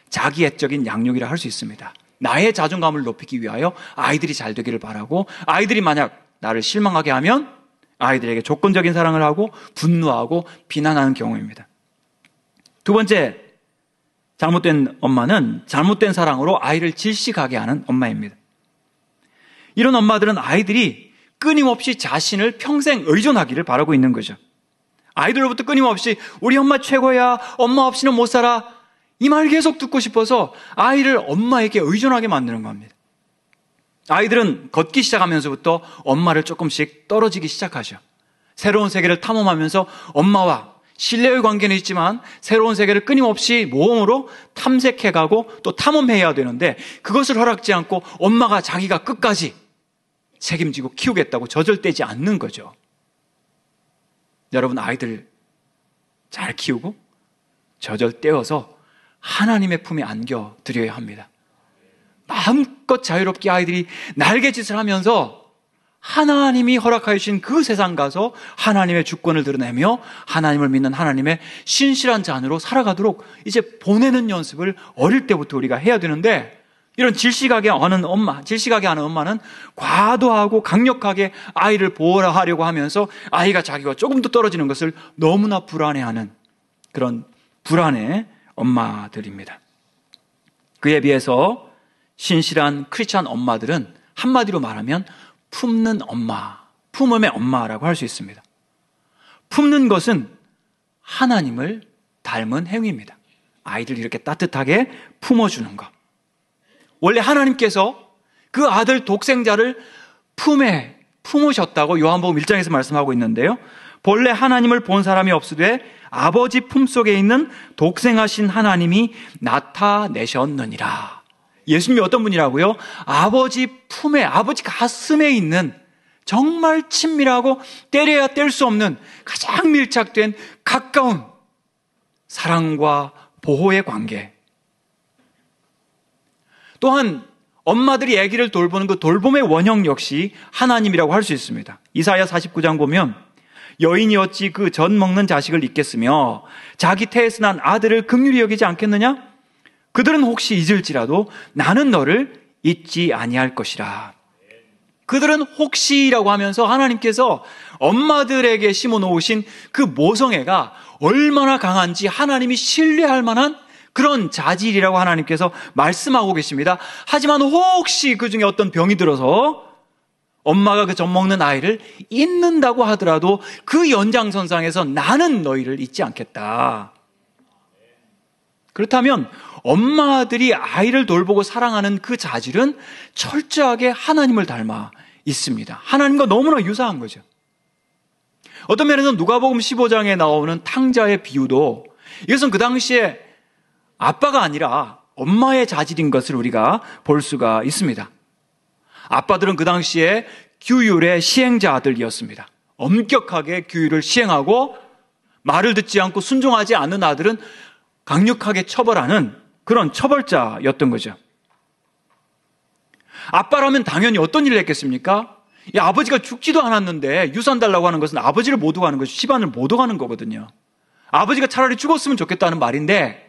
S1: 자기애적인 양육이라 할 수 있습니다. 나의 자존감을 높이기 위하여 아이들이 잘 되기를 바라고, 아이들이 만약 나를 실망하게 하면 아이들에게 조건적인 사랑을 하고 분노하고 비난하는 경우입니다. 두 번째, 잘못된 엄마는 잘못된 사랑으로 아이를 질식하게 하는 엄마입니다. 이런 엄마들은 아이들이 끊임없이 자신을 평생 의존하기를 바라고 있는 거죠. 아이들로부터 끊임없이 우리 엄마 최고야, 엄마 없이는 못 살아, 이 말 계속 듣고 싶어서 아이를 엄마에게 의존하게 만드는 겁니다. 아이들은 걷기 시작하면서부터 엄마를 조금씩 떨어지기 시작하죠. 새로운 세계를 탐험하면서 엄마와 신뢰의 관계는 있지만 새로운 세계를 끊임없이 모험으로 탐색해가고 또 탐험해야 되는데, 그것을 허락지 않고 엄마가 자기가 끝까지 책임지고 키우겠다고 저절대지 않는 거죠. 여러분, 아이들 잘 키우고 저절떼어서 하나님의 품에 안겨드려야 합니다. 마음껏 자유롭게 아이들이 날개짓을 하면서 하나님이 허락하여 주신 그 세상 가서 하나님의 주권을 드러내며 하나님을 믿는 하나님의 신실한 자녀로 살아가도록 이제 보내는 연습을 어릴 때부터 우리가 해야 되는데, 이런 질식하게 하는 엄마는 과도하고 강력하게 아이를 보호하려고 하면서 아이가 자기가 조금 더 떨어지는 것을 너무나 불안해하는 그런 불안의 엄마들입니다. 그에 비해서 신실한 크리스찬 엄마들은 한마디로 말하면 품는 엄마, 품음의 엄마라고 할 수 있습니다. 품는 것은 하나님을 닮은 행위입니다. 아이들 이렇게 따뜻하게 품어주는 것. 원래 하나님께서 그 아들 독생자를 품에 품으셨다고 요한복음 1장에서 말씀하고 있는데요. 본래 하나님을 본 사람이 없으되 아버지 품속에 있는 독생하신 하나님이 나타내셨느니라. 예수님이 어떤 분이라고요? 아버지 품에, 아버지 가슴에 있는 정말 친밀하고 때려야 뗄 수 없는 가장 밀착된 가까운 사랑과 보호의 관계. 또한 엄마들이 아기를 돌보는 그 돌봄의 원형 역시 하나님이라고 할 수 있습니다. 이사야 49장 보면 여인이 어찌 그 젖 먹는 자식을 잊겠으며 자기 태에서 난 아들을 긍휼히 여기지 않겠느냐? 그들은 혹시 잊을지라도 나는 너를 잊지 아니할 것이라. 그들은 혹시라고 하면서 하나님께서 엄마들에게 심어놓으신 그 모성애가 얼마나 강한지 하나님이 신뢰할 만한 그런 자질이라고 하나님께서 말씀하고 계십니다. 하지만 혹시 그 중에 어떤 병이 들어서 엄마가 그 젖 먹는 아이를 잊는다고 하더라도 그 연장선상에서 나는 너희를 잊지 않겠다. 그렇다면 엄마들이 아이를 돌보고 사랑하는 그 자질은 철저하게 하나님을 닮아 있습니다. 하나님과 너무나 유사한 거죠. 어떤 면에서 누가복음 15장에 나오는 탕자의 비유도 이것은 그 당시에 아빠가 아니라 엄마의 자질인 것을 우리가 볼 수가 있습니다. 아빠들은 그 당시에 규율의 시행자들이었습니다. 엄격하게 규율을 시행하고 말을 듣지 않고 순종하지 않는 아들은 강력하게 처벌하는 그런 처벌자였던 거죠. 아빠라면 당연히 어떤 일을 했겠습니까? 아버지가 죽지도 않았는데 유산 달라고 하는 것은 아버지를 못 오가는 것이 집안을 못 오가는 거거든요. 아버지가 차라리 죽었으면 좋겠다는 말인데,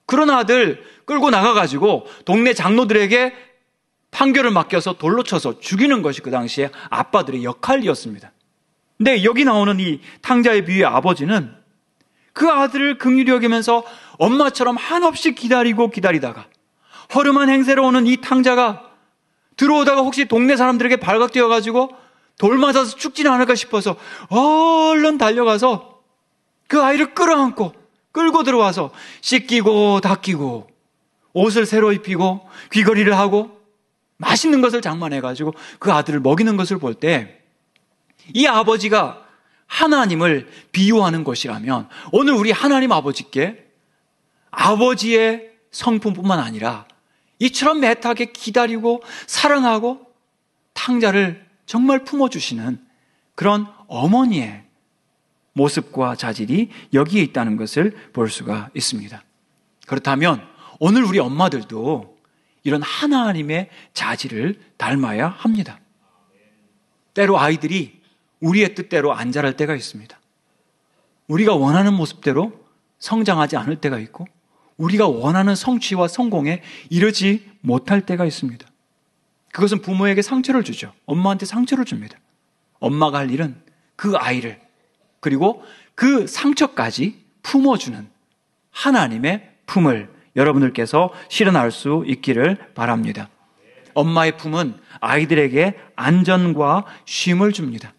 S1: 그런 아들 끌고 나가가지고 동네 장로들에게 판결을 맡겨서 돌로 쳐서 죽이는 것이 그 당시에 아빠들의 역할이었습니다. 근데 여기 나오는 이 탕자의 비유의 아버지는 그 아들을 긍휼히 여기면서 엄마처럼 한없이 기다리다가 허름한 행세로 오는 이 탕자가 들어오다가 혹시 동네 사람들에게 발각되어가지고 돌 맞아서 죽지는 않을까 싶어서 얼른 달려가서 그 아이를 끌고 들어와서 씻기고 닦이고 옷을 새로 입히고 귀걸이를 하고 맛있는 것을 장만해가지고 그 아들을 먹이는 것을 볼 때 이 아버지가 하나님을 비유하는 것이라면 오늘 우리 하나님 아버지께 아버지의 성품뿐만 아니라 이처럼 애타게 기다리고 사랑하고 탕자를 정말 품어주시는 그런 어머니의 모습과 자질이 여기에 있다는 것을 볼 수가 있습니다. 그렇다면 오늘 우리 엄마들도 이런 하나님의 자질을 닮아야 합니다. 때로 아이들이 우리의 뜻대로 안 자랄 때가 있습니다. 우리가 원하는 모습대로 성장하지 않을 때가 있고 우리가 원하는 성취와 성공에 이르지 못할 때가 있습니다. 그것은 부모에게 상처를 주죠. 엄마한테 상처를 줍니다. 엄마가 할 일은 그 아이를 그리고 그 상처까지 품어주는 하나님의 품을 여러분들께서 실현할 수 있기를 바랍니다. 엄마의 품은 아이들에게 안전과 쉼을 줍니다.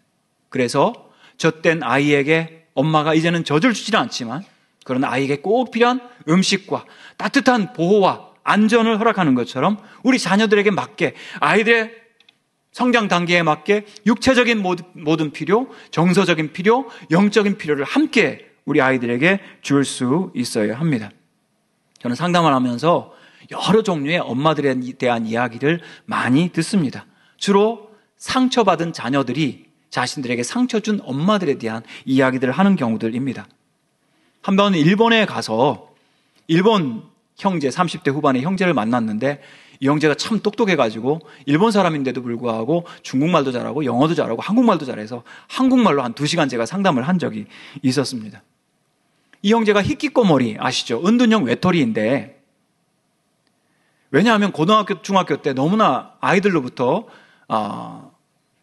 S1: 그래서 젖된 아이에게 엄마가 이제는 젖을 주지는 않지만 그런 아이에게 꼭 필요한 음식과 따뜻한 보호와 안전을 허락하는 것처럼 우리 자녀들에게 맞게 아이들의 성장 단계에 맞게 육체적인 모든 필요, 정서적인 필요, 영적인 필요를 함께 우리 아이들에게 줄 수 있어야 합니다. 저는 상담을 하면서 여러 종류의 엄마들에 대한 이야기를 많이 듣습니다. 주로 상처받은 자녀들이 자신들에게 상처 준 엄마들에 대한 이야기들을 하는 경우들입니다. 한번 일본에 가서 일본 형제 30대 후반의 형제를 만났는데 이 형제가 참 똑똑해가지고 일본 사람인데도 불구하고 중국말도 잘하고 영어도 잘하고 한국말도 잘해서 한국말로 한 2시간 제가 상담을 한 적이 있었습니다. 이 형제가 히키코모리 아시죠? 은둔형 외톨이인데 왜냐하면 고등학교, 중학교 때 너무나 아이들로부터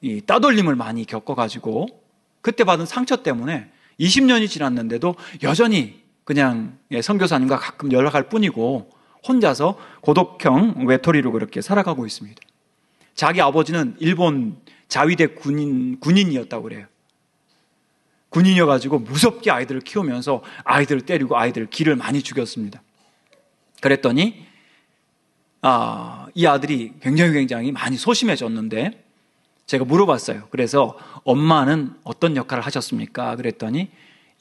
S1: 이 따돌림을 많이 겪어가지고 그때 받은 상처 때문에 20년이 지났는데도 여전히 그냥 선교사님과 가끔 연락할 뿐이고 혼자서 고독형 외톨이로 그렇게 살아가고 있습니다. 자기 아버지는 일본 자위대 군인이었다고 그래요. 군인이어가지고 무섭게 아이들을 키우면서 아이들을 때리고 아이들 기를 많이 죽였습니다. 그랬더니 이 아들이 굉장히 많이 소심해졌는데 제가 물어봤어요. 그래서 엄마는 어떤 역할을 하셨습니까? 그랬더니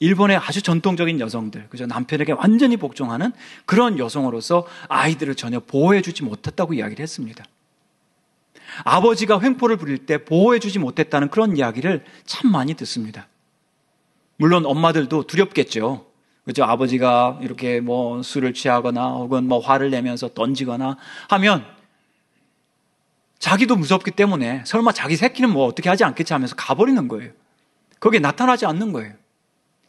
S1: 일본의 아주 전통적인 여성들, 그죠? 남편에게 완전히 복종하는 그런 여성으로서 아이들을 전혀 보호해주지 못했다고 이야기를 했습니다. 아버지가 횡포를 부릴 때 보호해주지 못했다는 그런 이야기를 참 많이 듣습니다. 물론 엄마들도 두렵겠죠. 그죠? 아버지가 이렇게 뭐 술을 취하거나 혹은 뭐 화를 내면서 던지거나 하면 자기도 무섭기 때문에 설마 자기 새끼는 뭐 어떻게 하지 않겠지 하면서 가버리는 거예요. 거기에 나타나지 않는 거예요.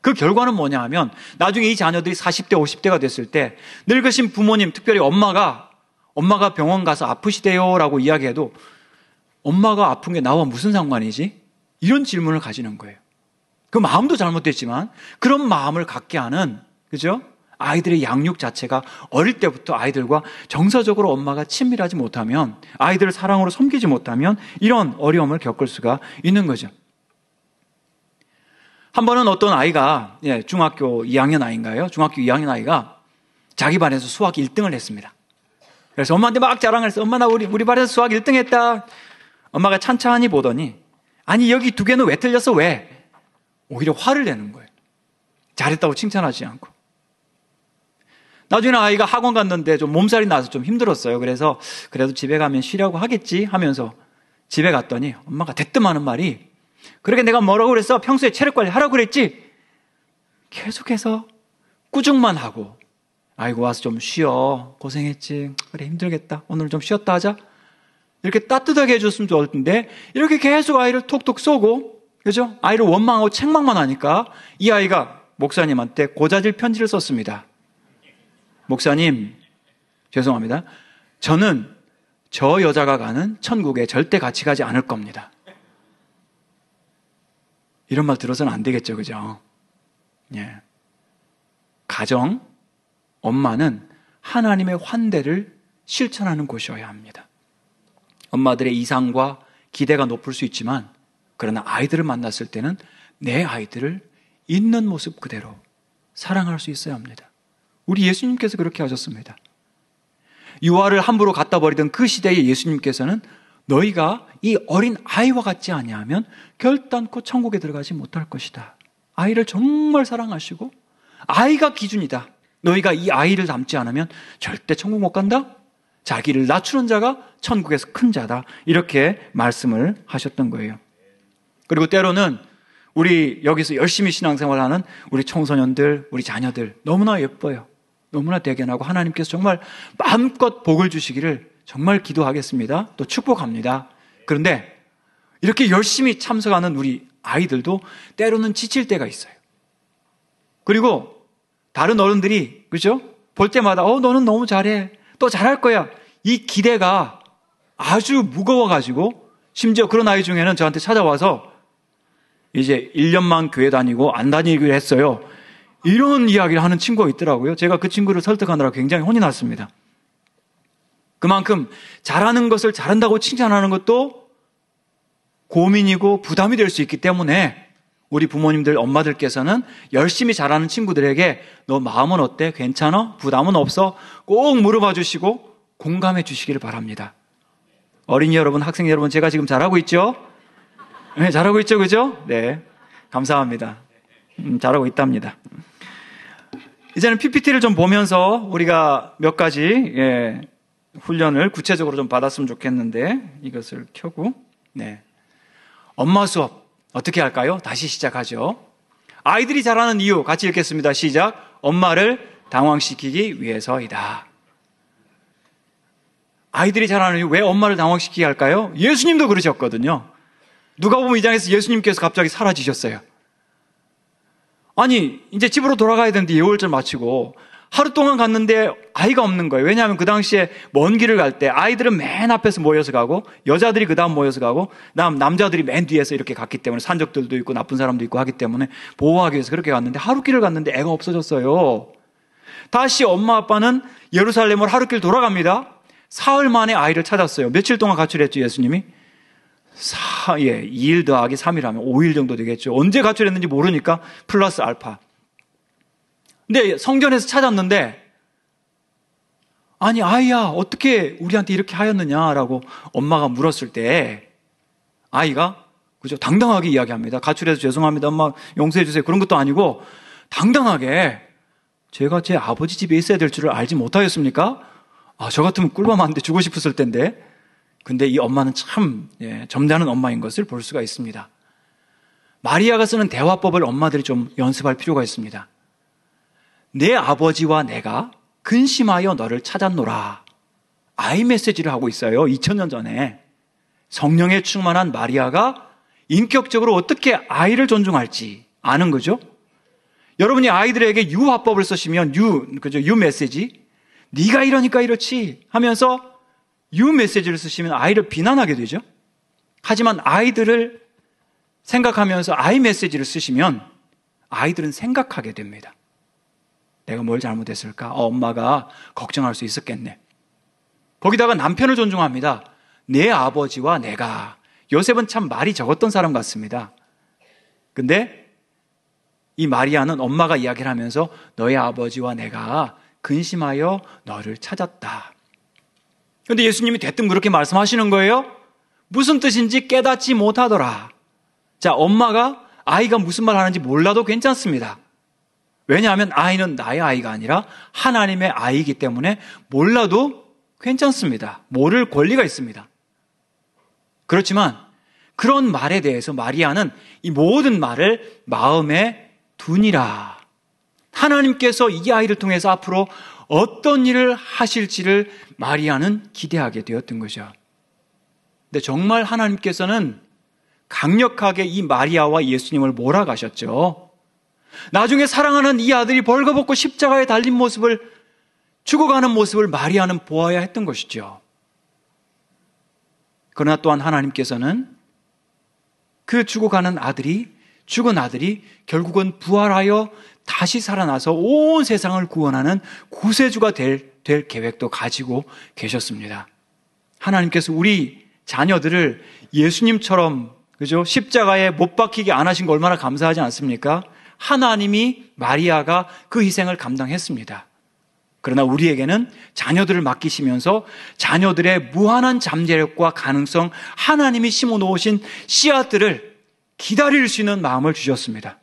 S1: 그 결과는 뭐냐 하면 나중에 이 자녀들이 40대, 50대가 됐을 때 늙으신 부모님, 특별히 엄마가 병원 가서 아프시대요 라고 이야기해도 엄마가 아픈 게 나와 무슨 상관이지? 이런 질문을 가지는 거예요. 그 마음도 잘못됐지만 그런 마음을 갖게 하는, 그죠? 아이들의 양육 자체가 어릴 때부터 아이들과 정서적으로 엄마가 친밀하지 못하면, 아이들을 사랑으로 섬기지 못하면 이런 어려움을 겪을 수가 있는 거죠. 한 번은 어떤 아이가, 중학교 2학년 아이인가요? 중학교 2학년 아이가 자기 반에서 수학 1등을 했습니다. 그래서 엄마한테 막 자랑을 했어. 엄마 나 우리 반에서 수학 1등 했다. 엄마가 찬찬히 보더니 아니 여기 2개는 왜 틀렸어? 왜? 오히려 화를 내는 거예요. 잘했다고 칭찬하지 않고. 나중에 아이가 학원 갔는데 좀 몸살이 나서 좀 힘들었어요. 그래서 그래도 집에 가면 쉬려고 하겠지 하면서 집에 갔더니 엄마가 대뜸 하는 말이 그러게 내가 뭐라고 그랬어? 평소에 체력 관리 하라고 그랬지? 계속해서 꾸중만 하고 아이고 와서 좀 쉬어. 고생했지. 그래 힘들겠다. 오늘 좀 쉬었다 하자. 이렇게 따뜻하게 해줬으면 좋을 텐데 이렇게 계속 아이를 톡톡 쏘고 그죠? 아이를 원망하고 책망만 하니까 이 아이가 목사님한테 고자질 편지를 썼습니다. 목사님, 죄송합니다. 저는 저 여자가 가는 천국에 절대 같이 가지 않을 겁니다. 이런 말 들어서는 안 되겠죠, 그죠? 예. 가정, 엄마는 하나님의 환대를 실천하는 곳이어야 합니다. 엄마들의 이상과 기대가 높을 수 있지만, 그러나 아이들을 만났을 때는 내 아이들을 있는 모습 그대로 사랑할 수 있어야 합니다. 우리 예수님께서 그렇게 하셨습니다. 유아를 함부로 갖다 버리던 그 시대에 예수님께서는 너희가 이 어린 아이와 같지 아니하면 결단코 천국에 들어가지 못할 것이다. 아이를 정말 사랑하시고 아이가 기준이다. 너희가 이 아이를 닮지 않으면 절대 천국 못 간다. 자기를 낮추는 자가 천국에서 큰 자다. 이렇게 말씀을 하셨던 거예요. 그리고 때로는 우리 여기서 열심히 신앙생활하는 우리 청소년들, 우리 자녀들 너무나 예뻐요. 너무나 대견하고 하나님께서 정말 마음껏 복을 주시기를 정말 기도하겠습니다. 또 축복합니다. 그런데 이렇게 열심히 참석하는 우리 아이들도 때로는 지칠 때가 있어요. 그리고 다른 어른들이 그죠? 볼 때마다 너는 너무 잘해. 또 잘할 거야. 이 기대가 아주 무거워가지고 심지어 그런 아이 중에는 저한테 찾아와서 이제 1년만 교회 다니고 안 다니기로 했어요. 이런 이야기를 하는 친구가 있더라고요. 제가 그 친구를 설득하느라 굉장히 혼이 났습니다. 그만큼 잘하는 것을 잘한다고 칭찬하는 것도 고민이고 부담이 될 수 있기 때문에 우리 부모님들, 엄마들께서는 열심히 잘하는 친구들에게 너 마음은 어때? 괜찮아? 부담은 없어? 꼭 물어봐 주시고 공감해 주시기를 바랍니다. 어린이 여러분, 학생 여러분, 제가 지금 잘하고 있죠? 네, 잘하고 있죠, 그죠? 네, 감사합니다. 잘하고 있답니다. 이제는 PPT를 좀 보면서 우리가 몇 가지 훈련을 구체적으로 좀 받았으면 좋겠는데 이것을 켜고 엄마 수업 어떻게 할까요? 다시 시작하죠. 아이들이 잘하는 이유 같이 읽겠습니다. 시작. 엄마를 당황시키기 위해서이다. 아이들이 잘하는 이유 왜 엄마를 당황시키게 할까요? 예수님도 그러셨거든요. 누가복음 2장에서 예수님께서 갑자기 사라지셨어요. 아니 이제 집으로 돌아가야 되는데 예월절 마치고 하루 동안 갔는데 아이가 없는 거예요. 왜냐하면 그 당시에 먼 길을 갈 때 아이들은 맨 앞에서 모여서 가고 여자들이 그 다음 모여서 가고 남자들이 맨 뒤에서 이렇게 갔기 때문에 산적들도 있고 나쁜 사람도 있고 하기 때문에 보호하기 위해서 그렇게 갔는데 하루길을 갔는데 애가 없어졌어요. 다시 엄마 아빠는 예루살렘으로 하루길 돌아갑니다. 사흘 만에 아이를 찾았어요. 며칠 동안 가출했죠 예수님이? 2일 더하기 3일 하면 5일 정도 되겠죠. 언제 가출했는지 모르니까 플러스 알파. 근데 성전에서 찾았는데 아니 아이야 어떻게 우리한테 이렇게 하였느냐라고 엄마가 물었을 때 아이가 그죠 당당하게 이야기합니다. 가출해서 죄송합니다. 엄마 용서해 주세요. 그런 것도 아니고 당당하게 제가 제 아버지 집에 있어야 될 줄을 알지 못하였습니까? 저 같으면 꿀밤 한 대 주고 싶었을 텐데. 근데 이 엄마는 참 점잖은 엄마인 것을 볼 수가 있습니다. 마리아가 쓰는 대화법을 엄마들이 좀 연습할 필요가 있습니다. 내 아버지와 내가 근심하여 너를 찾았노라. 아이 메시지를 하고 있어요. 2000년 전에. 성령에 충만한 마리아가 인격적으로 어떻게 아이를 존중할지 아는 거죠. 여러분이 아이들에게 유화법을 쓰시면 유 메시지 네가 이러니까 이렇지 하면서 유 메시지를 쓰시면 아이를 비난하게 되죠. 하지만 아이들을 생각하면서 아이 메시지를 쓰시면 아이들은 생각하게 됩니다. 내가 뭘 잘못했을까? 엄마가 걱정할 수 있었겠네. 거기다가 남편을 존중합니다. 내 아버지와 내가. 요셉은 참 말이 적었던 사람 같습니다. 근데 이 마리아는 엄마가 이야기를 하면서 너의 아버지와 내가 근심하여 너를 찾았다. 그런데 예수님이 대뜸 그렇게 말씀하시는 거예요. 무슨 뜻인지 깨닫지 못하더라. 자, 엄마가 아이가 무슨 말 하는지 몰라도 괜찮습니다. 왜냐하면 아이는 나의 아이가 아니라 하나님의 아이이기 때문에 몰라도 괜찮습니다. 모를 권리가 있습니다. 그렇지만 그런 말에 대해서 마리아는 이 모든 말을 마음에 두니라. 하나님께서 이 아이를 통해서 앞으로 어떤 일을 하실지를 마리아는 기대하게 되었던 거죠. 근데 정말 하나님께서는 강력하게 이 마리아와 예수님을 몰아가셨죠. 나중에 사랑하는 이 아들이 벌거벗고 십자가에 달린 모습을, 죽어가는 모습을 마리아는 보아야 했던 것이죠. 그러나 또한 하나님께서는 그 죽은 아들이 결국은 부활하여 다시 살아나서 온 세상을 구원하는 구세주가 될 계획도 가지고 계셨습니다. 하나님께서 우리 자녀들을 예수님처럼 그죠? 십자가에 못 박히게 안 하신 거 얼마나 감사하지 않습니까? 하나님이 마리아가 그 희생을 감당했습니다. 그러나 우리에게는 자녀들을 맡기시면서 자녀들의 무한한 잠재력과 가능성, 하나님이 심어 놓으신 씨앗들을 기다릴 수 있는 마음을 주셨습니다.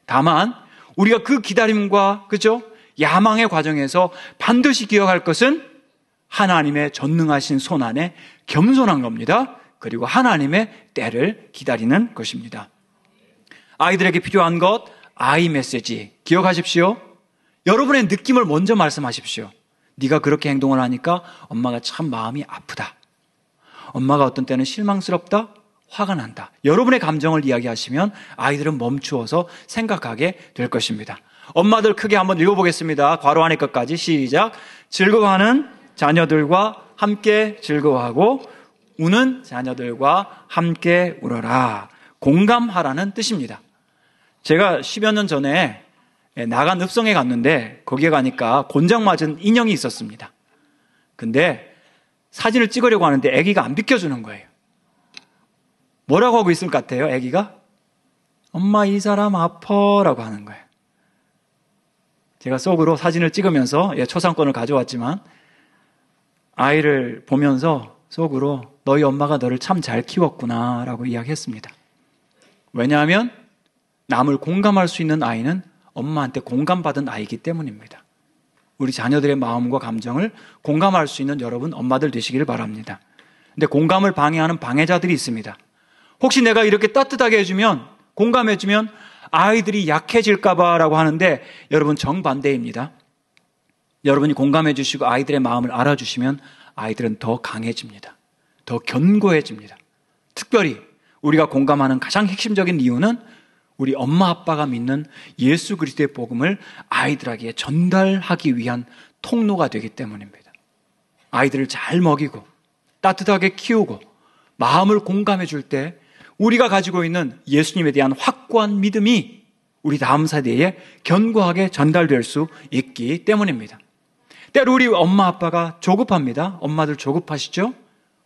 S1: 다만 우리가 그 기다림과 그죠? 야망의 과정에서 반드시 기억할 것은 하나님의 전능하신 손 안에 겸손한 겁니다. 그리고 하나님의 때를 기다리는 것입니다. 아이들에게 필요한 것, 아이 메시지 기억하십시오. 여러분의 느낌을 먼저 말씀하십시오. 네가 그렇게 행동을 하니까 엄마가 참 마음이 아프다. 엄마가 어떤 때는 실망스럽다. 화가 난다. 여러분의 감정을 이야기하시면 아이들은 멈추어서 생각하게 될 것입니다. 엄마들 크게 한번 읽어보겠습니다. 괄호 안의 것까지 시작. 즐거워하는 자녀들과 함께 즐거워하고 우는 자녀들과 함께 울어라. 공감하라는 뜻입니다. 제가 10여 년 전에 나간 읍성에 갔는데 거기에 가니까 곤장 맞은 인형이 있었습니다. 근데 사진을 찍으려고 하는데 아기가 안 비켜주는 거예요. 뭐라고 하고 있을 것 같아요, 아기가? 엄마 이 사람 아파라고 하는 거예요. 제가 속으로 사진을 찍으면서 초상권을 가져왔지만 아이를 보면서 속으로 너희 엄마가 너를 참 잘 키웠구나 라고 이야기했습니다. 왜냐하면 남을 공감할 수 있는 아이는 엄마한테 공감받은 아이이기 때문입니다. 우리 자녀들의 마음과 감정을 공감할 수 있는 여러분 엄마들 되시기를 바랍니다. 근데 공감을 방해하는 방해자들이 있습니다. 혹시 내가 이렇게 따뜻하게 해주면, 공감해주면 아이들이 약해질까봐 라고 하는데 여러분 정반대입니다. 여러분이 공감해주시고 아이들의 마음을 알아주시면 아이들은 더 강해집니다. 더 견고해집니다. 특별히 우리가 공감하는 가장 핵심적인 이유는 우리 엄마 아빠가 믿는 예수 그리스도의 복음을 아이들에게 전달하기 위한 통로가 되기 때문입니다. 아이들을 잘 먹이고 따뜻하게 키우고 마음을 공감해 줄 때 우리가 가지고 있는 예수님에 대한 확고한 믿음이 우리 다음 세대에 견고하게 전달될 수 있기 때문입니다. 때로 우리 엄마 아빠가 조급합니다. 엄마들 조급하시죠?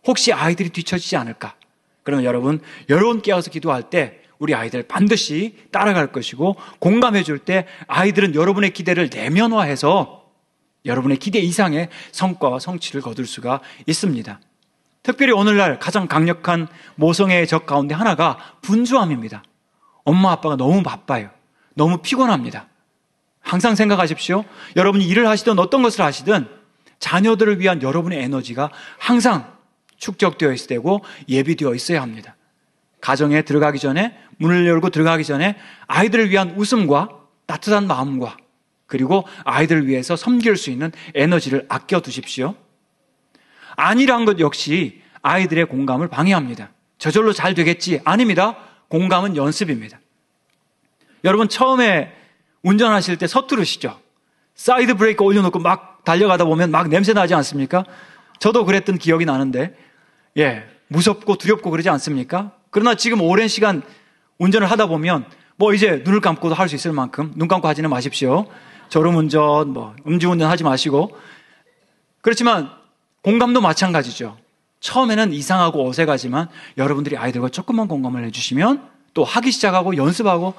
S1: 혹시 아이들이 뒤처지지 않을까? 그러면 여러분 깨어서 기도할 때 우리 아이들 반드시 따라갈 것이고 공감해 줄 때 아이들은 여러분의 기대를 내면화해서 여러분의 기대 이상의 성과와 성취를 거둘 수가 있습니다. 특별히 오늘날 가장 강력한 모성애의 적 가운데 하나가 분주함입니다. 엄마 아빠가 너무 바빠요. 너무 피곤합니다. 항상 생각하십시오. 여러분이 일을 하시든 어떤 것을 하시든 자녀들을 위한 여러분의 에너지가 항상 축적되어 있어야 되고 예비되어 있어야 합니다. 가정에 들어가기 전에, 문을 열고 들어가기 전에 아이들을 위한 웃음과 따뜻한 마음과 그리고 아이들을 위해서 섬길 수 있는 에너지를 아껴 두십시오. 아니란 것 역시 아이들의 공감을 방해합니다. 저절로 잘 되겠지? 아닙니다. 공감은 연습입니다. 여러분 처음에 운전하실 때 서투르시죠? 사이드 브레이크 올려놓고 막 달려가다 보면 막 냄새 나지 않습니까? 저도 그랬던 기억이 나는데 무섭고 두렵고 그러지 않습니까? 그러나 지금 오랜 시간 운전을 하다 보면 이제 눈을 감고도 할 수 있을 만큼 눈 감고 하지는 마십시오. 졸음운전, 음주운전 하지 마시고. 그렇지만 공감도 마찬가지죠. 처음에는 이상하고 어색하지만 여러분들이 아이들과 조금만 공감을 해주시면 또 하기 시작하고 연습하고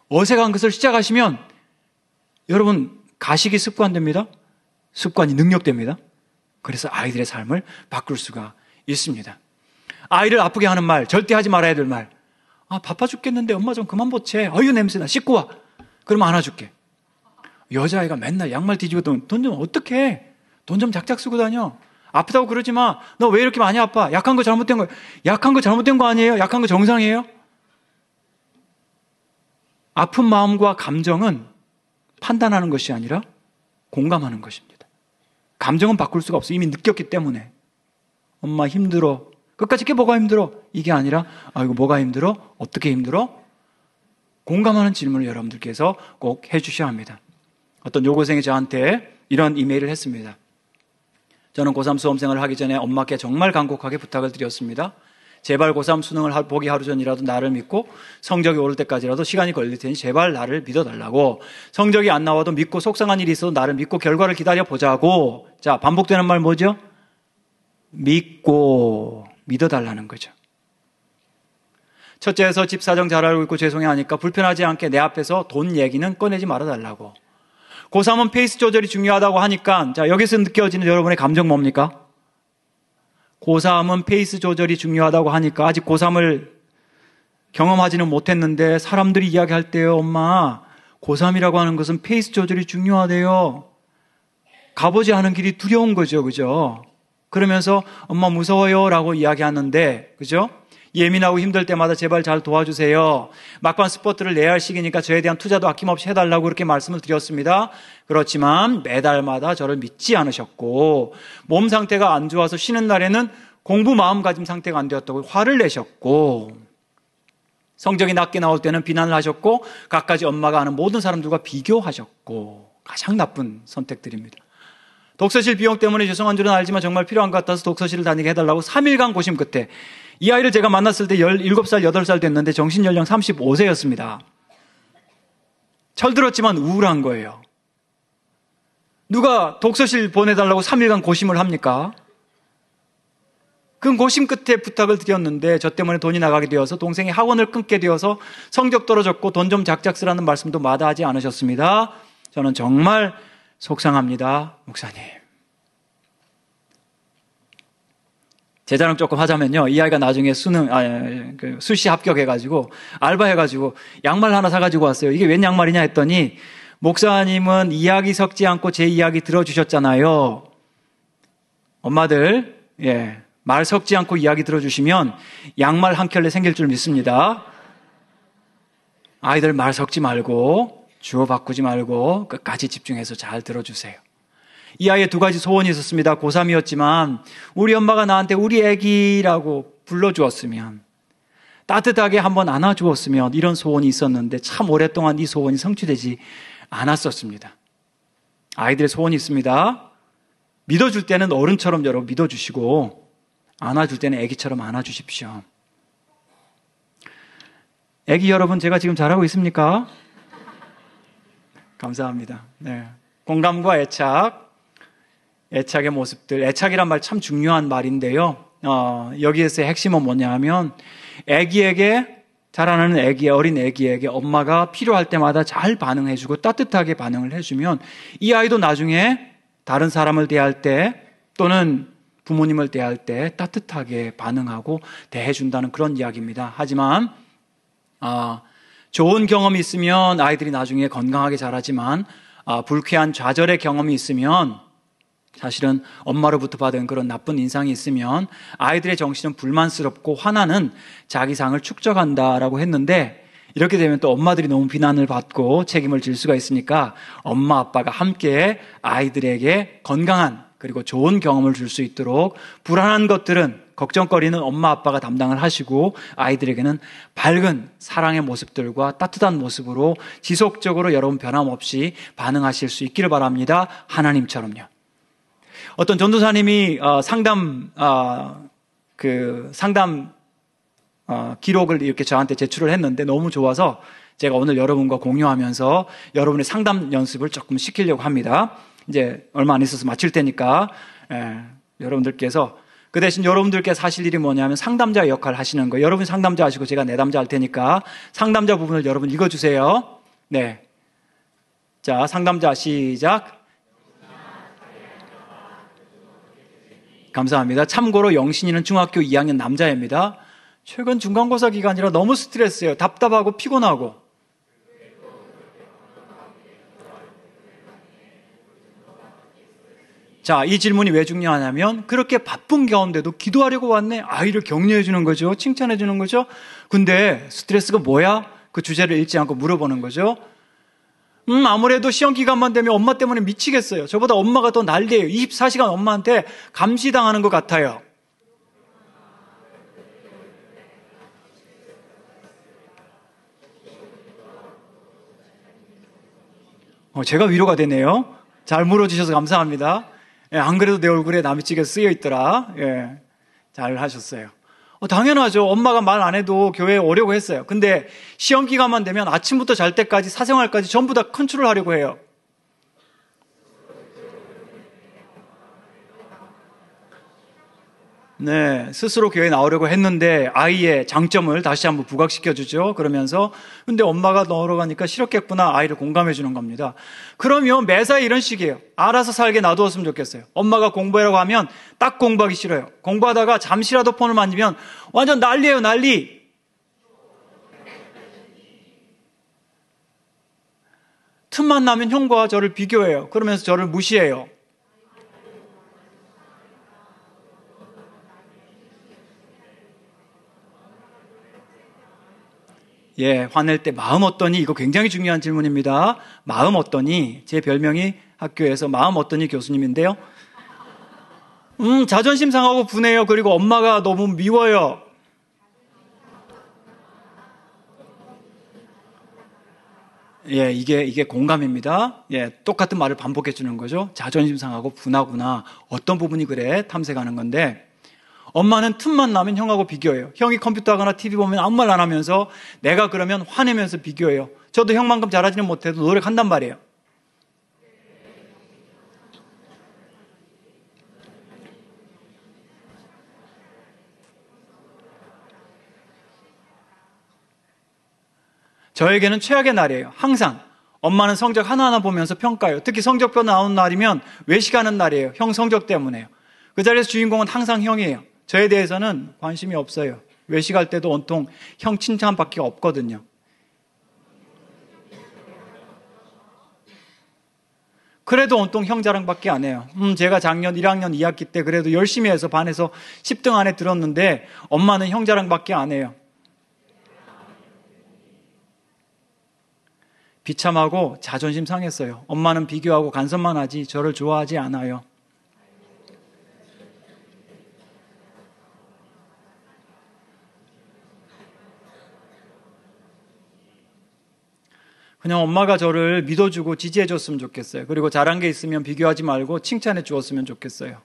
S1: 어색한 것을 시작하시면 여러분 가식이 습관됩니다. 습관이 능력됩니다. 그래서 아이들의 삶을 바꿀 수가 있습니다. 아이를 아프게 하는 말, 절대 하지 말아야 될 말. 바빠 죽겠는데 엄마 좀 그만 보채. 어휴 냄새나. 씻고 와. 그러면 안아줄게. 여자아이가 맨날 양말 뒤지고 돈 좀 어떡해. 돈 좀 작작 쓰고 다녀. 아프다고 그러지 마. 너 왜 이렇게 많이 아파? 약한 거 잘못된 거예요. 약한 거 잘못된 거 아니에요? 약한 거 정상이에요? 아픈 마음과 감정은 판단하는 것이 아니라 공감하는 것입니다. 감정은 바꿀 수가 없어요. 이미 느꼈기 때문에. 엄마 힘들어. 끝까지 이게 뭐가 힘들어? 이게 아니라 이거 뭐가 힘들어? 어떻게 힘들어? 공감하는 질문을 여러분들께서 꼭 해주셔야 합니다. 어떤 여고생이 저한테 이런 이메일을 했습니다. 저는 고3 수험생활을 하기 전에 엄마께 정말 간곡하게 부탁을 드렸습니다. 제발 고3 수능을 보기 하루 전이라도 나를 믿고 성적이 오를 때까지라도 시간이 걸릴 테니 제발 나를 믿어달라고. 성적이 안 나와도 믿고 속상한 일이 있어도 나를 믿고 결과를 기다려보자고. 자, 반복되는 말 뭐죠? 믿고 믿어달라는 거죠. 첫째에서 집 사정 잘 알고 있고 죄송해 하니까 불편하지 않게 내 앞에서 돈 얘기는 꺼내지 말아달라고. 고3은 페이스 조절이 중요하다고 하니까, 자, 여기서 느껴지는 여러분의 감정 뭡니까? 고3은 페이스 조절이 중요하다고 하니까, 아직 고3을 경험하지는 못했는데, 사람들이 이야기할 때요, 엄마, 고3이라고 하는 것은 페이스 조절이 중요하대요. 가보지 않은 길이 두려운 거죠, 그죠? 그러면서, 엄마 무서워요, 라고 이야기하는데, 그죠? 예민하고 힘들 때마다 제발 잘 도와주세요. 막판 스포트를 내야 할 시기니까 저에 대한 투자도 아낌없이 해달라고 그렇게 말씀을 드렸습니다. 그렇지만 매달마다 저를 믿지 않으셨고 몸 상태가 안 좋아서 쉬는 날에는 공부 마음가짐 상태가 안 되었다고 화를 내셨고 성적이 낮게 나올 때는 비난을 하셨고 갖가지 엄마가 아는 모든 사람들과 비교하셨고 가장 나쁜 선택들입니다. 독서실 비용 때문에 죄송한 줄은 알지만 정말 필요한 것 같아서 독서실을 다니게 해달라고 3일간 고심 끝에 이 아이를 제가 만났을 때 17살, 8살 됐는데 정신연령 35세였습니다. 철들었지만 우울한 거예요. 누가 독서실 보내달라고 3일간 고심을 합니까? 그 고심 끝에 부탁을 드렸는데 저 때문에 돈이 나가게 되어서 동생이 학원을 끊게 되어서 성적 떨어졌고 돈 좀 작작 쓰라는 말씀도 마다하지 않으셨습니다. 저는 정말 속상합니다, 목사님. 제 자랑 조금 하자면요. 이 아이가 나중에 수시 합격해가지고, 알바해가지고, 양말 하나 사가지고 왔어요. 이게 웬 양말이냐 했더니, 목사님은 이야기 섞지 않고 제 이야기 들어주셨잖아요. 엄마들, 말 섞지 않고 이야기 들어주시면 양말 한 켤레 생길 줄 믿습니다. 아이들 말 섞지 말고, 주어 바꾸지 말고, 끝까지 집중해서 잘 들어주세요. 이 아이의 두 가지 소원이 있었습니다. 고3이었지만 우리 엄마가 나한테 우리 애기라고 불러주었으면, 따뜻하게 한번 안아주었으면, 이런 소원이 있었는데 참 오랫동안 이 소원이 성취되지 않았었습니다. 아이들의 소원이 있습니다. 믿어줄 때는 어른처럼 여러분 믿어주시고 안아줄 때는 애기처럼 안아주십시오. 애기 여러분, 제가 지금 잘하고 있습니까? 감사합니다. 공감과 애착의 모습들, 애착이란 말 참 중요한 말인데요. 여기에서의 핵심은 뭐냐 하면 자라나는 어린 애기에게 엄마가 필요할 때마다 잘 반응해주고 따뜻하게 반응을 해주면 이 아이도 나중에 다른 사람을 대할 때 또는 부모님을 대할 때 따뜻하게 반응하고 대해준다는 그런 이야기입니다. 하지만 좋은 경험이 있으면 아이들이 나중에 건강하게 자라지만 불쾌한 좌절의 경험이 있으면, 사실은 엄마로부터 받은 그런 나쁜 인상이 있으면 아이들의 정신은 불만스럽고 화나는 자기상을 축적한다라고 했는데, 이렇게 되면 또 엄마들이 너무 비난을 받고 책임을 질 수가 있으니까 엄마 아빠가 함께 아이들에게 건강한 그리고 좋은 경험을 줄 수 있도록 불안한 것들은, 걱정거리는 엄마 아빠가 담당을 하시고 아이들에게는 밝은 사랑의 모습들과 따뜻한 모습으로 지속적으로 여러분 변함없이 반응하실 수 있기를 바랍니다. 하나님처럼요. 어떤 전도사님이 상담 기록을 이렇게 저한테 제출을 했는데 너무 좋아서 제가 오늘 여러분과 공유하면서 여러분의 상담 연습을 조금 시키려고 합니다. 이제 얼마 안 있어서 마칠 테니까 여러분들께서, 그 대신 여러분들께서 하실 일이 뭐냐면 상담자 역할을 하시는 거예요. 여러분이 상담자 하시고 제가 내담자 할 테니까 상담자 부분을 여러분 읽어주세요. 자, 상담자 시작. 감사합니다. 참고로 영신이는 중학교 2학년 남자입니다. 최근 중간고사 기간이라 너무 스트레스예요. 답답하고 피곤하고. 자, 이 질문이 왜 중요하냐면 그렇게 바쁜 가운데도 기도하려고 왔네. 아이를 격려해 주는 거죠. 칭찬해 주는 거죠. 근데 스트레스가 뭐야? 그 주제를 읽지 않고 물어보는 거죠. 아무래도 시험 기간만 되면 엄마 때문에 미치겠어요. 저보다 엄마가 더 난리예요. 24시간 엄마한테 감시당하는 것 같아요. 제가 위로가 되네요. 잘 물어주셔서 감사합니다. 안 그래도 내 얼굴에 남이 찌개 쓰여 있더라. 잘 하셨어요. 당연하죠. 엄마가 말 안 해도 교회에 오려고 했어요. 근데 시험 기간만 되면 아침부터 잘 때까지 사생활까지 전부 다 컨트롤 하려고 해요. 네, 스스로 교회에 나오려고 했는데 아이의 장점을 다시 한번 부각시켜 주죠. 그러면서 근데 엄마가 넣으러 가니까 싫었겠구나. 아이를 공감해 주는 겁니다. 그러면 매사에 이런 식이에요. 알아서 살게 놔두었으면 좋겠어요. 엄마가 공부하라고 하면 딱 공부하기 싫어요. 공부하다가 잠시라도 폰을 만지면 완전 난리예요, 난리. 틈만 나면 형과 저를 비교해요. 그러면서 저를 무시해요. 예, 화낼 때 마음 어떠니? 이거 굉장히 중요한 질문입니다. 마음 어떠니? 제 별명이 학교에서 마음 어떠니 교수님인데요. 자존심 상하고 분해요. 그리고 엄마가 너무 미워요. 예, 이게 공감입니다. 예, 똑같은 말을 반복해 주는 거죠. 자존심 상하고 분하구나. 어떤 부분이 그래? 탐색하는 건데, 엄마는 틈만 나면 형하고 비교해요. 형이 컴퓨터 하거나 TV 보면 아무 말 안 하면서 내가 그러면 화내면서 비교해요. 저도 형만큼 잘하지는 못해도 노력한단 말이에요. 저에게는 최악의 날이에요. 항상 엄마는 성적 하나하나 보면서 평가해요. 특히 성적표 나오는 날이면 외식하는 날이에요. 형 성적 때문에요. 그 자리에서 주인공은 항상 형이에요. 저에 대해서는 관심이 없어요. 외식할 때도 온통 형 칭찬밖에 없거든요. 그래도 온통 형 자랑밖에 안 해요. 제가 작년 1학년 2학기 때 그래도 열심히 해서 반에서 10등 안에 들었는데 엄마는 형 자랑밖에 안 해요. 비참하고 자존심 상했어요. 엄마는 비교하고 간섭만 하지 저를 좋아하지 않아요. 그냥 엄마가 저를 믿어주고 지지해줬으면 좋겠어요. 그리고 잘한 게 있으면 비교하지 말고 칭찬해 주었으면 좋겠어요.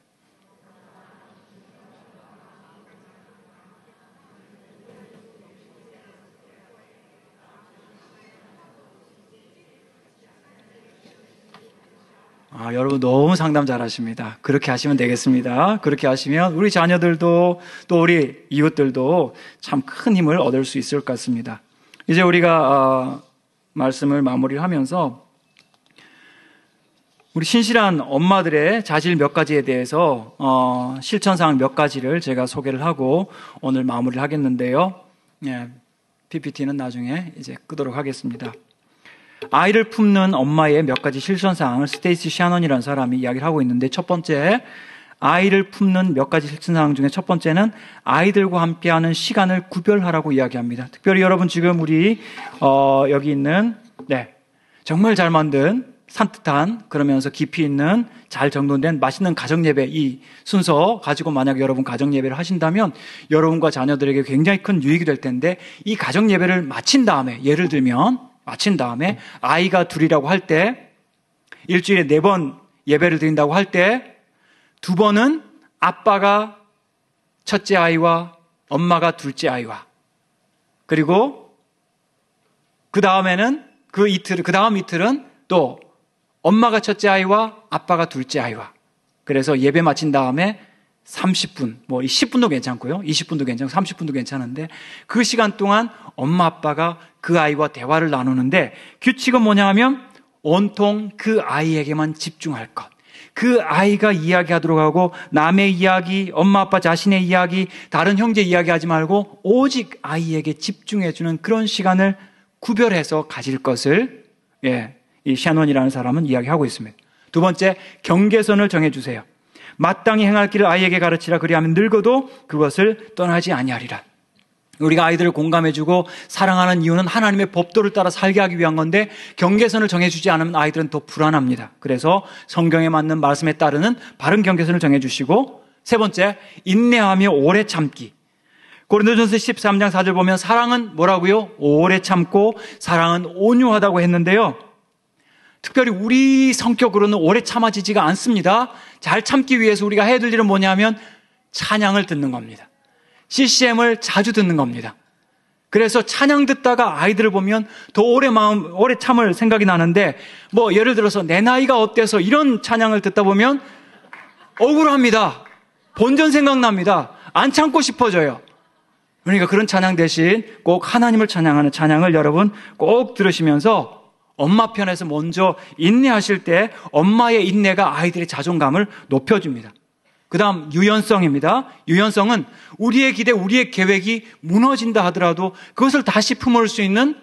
S1: 여러분 너무 상담 잘하십니다. 그렇게 하시면 되겠습니다. 그렇게 하시면 우리 자녀들도 또 우리 이웃들도 참 큰 힘을 얻을 수 있을 것 같습니다. 이제 우리가 말씀을 마무리하면서 우리 신실한 엄마들의 자질 몇 가지에 대해서 실천사항 몇 가지를 제가 소개를 하고 오늘 마무리를 하겠는데요. PPT는 나중에 이제 끄도록 하겠습니다. 아이를 품는 엄마의 몇 가지 실천사항을 스테이시 샤넌이라는 사람이 이야기를 하고 있는데, 첫 번째, 아이를 품는 몇 가지 실천사항 중에 첫 번째는 아이들과 함께하는 시간을 구별하라고 이야기합니다. 특별히 여러분 지금 우리 여기 있는 정말 잘 만든 산뜻한 그러면서 깊이 있는 잘 정돈된 맛있는 가정예배, 이 순서 가지고 만약 여러분 가정예배를 하신다면 여러분과 자녀들에게 굉장히 큰 유익이 될 텐데, 이 가정예배를 마친 다음에, 예를 들면 마친 다음에 아이가 둘이라고 할 때 일주일에 4번 예배를 드린다고 할 때 2번은 아빠가 첫째 아이와 엄마가 둘째 아이와, 그리고 그 다음에는 그 다음 이틀은 또 엄마가 첫째 아이와 아빠가 둘째 아이와, 그래서 예배 마친 다음에 30분, 10분도 괜찮고요. 20분도 괜찮고 30분도 괜찮은데 그 시간 동안 엄마 아빠가 그 아이와 대화를 나누는데, 규칙은 뭐냐 하면 온통 그 아이에게만 집중할 것. 그 아이가 이야기하도록 하고 남의 이야기, 엄마 아빠 자신의 이야기, 다른 형제 이야기하지 말고 오직 아이에게 집중해주는 그런 시간을 구별해서 가질 것을 이 샤논이라는 사람은 이야기하고 있습니다. 두 번째, 경계선을 정해주세요. 마땅히 행할 길을 아이에게 가르치라. 그리하면 늙어도 그것을 떠나지 아니하리라. 우리가 아이들을 공감해주고 사랑하는 이유는 하나님의 법도를 따라 살게 하기 위한 건데, 경계선을 정해주지 않으면 아이들은 더 불안합니다. 그래서 성경에 맞는 말씀에 따르는 바른 경계선을 정해주시고, 세 번째, 인내하며 오래 참기. 고린도전서 13장 4절 보면 사랑은 뭐라고요? 오래 참고 사랑은 온유하다고 했는데요. 특별히 우리 성격으로는 오래 참아지지가 않습니다. 잘 참기 위해서 우리가 해야 될 일은 뭐냐면 찬양을 듣는 겁니다. CCM을 자주 듣는 겁니다. 그래서 찬양 듣다가 아이들을 보면 더 오래 참을 생각이 나는데, 예를 들어서 내 나이가 어때서 이런 찬양을 듣다 보면 억울합니다. 본전 생각납니다. 안 참고 싶어져요. 그러니까 그런 찬양 대신 꼭 하나님을 찬양하는 찬양을 여러분 꼭 들으시면서 엄마 편에서 먼저 인내하실 때 엄마의 인내가 아이들의 자존감을 높여줍니다. 그 다음 유연성입니다. 유연성은 우리의 기대, 우리의 계획이 무너진다 하더라도 그것을 다시 품을 수 있는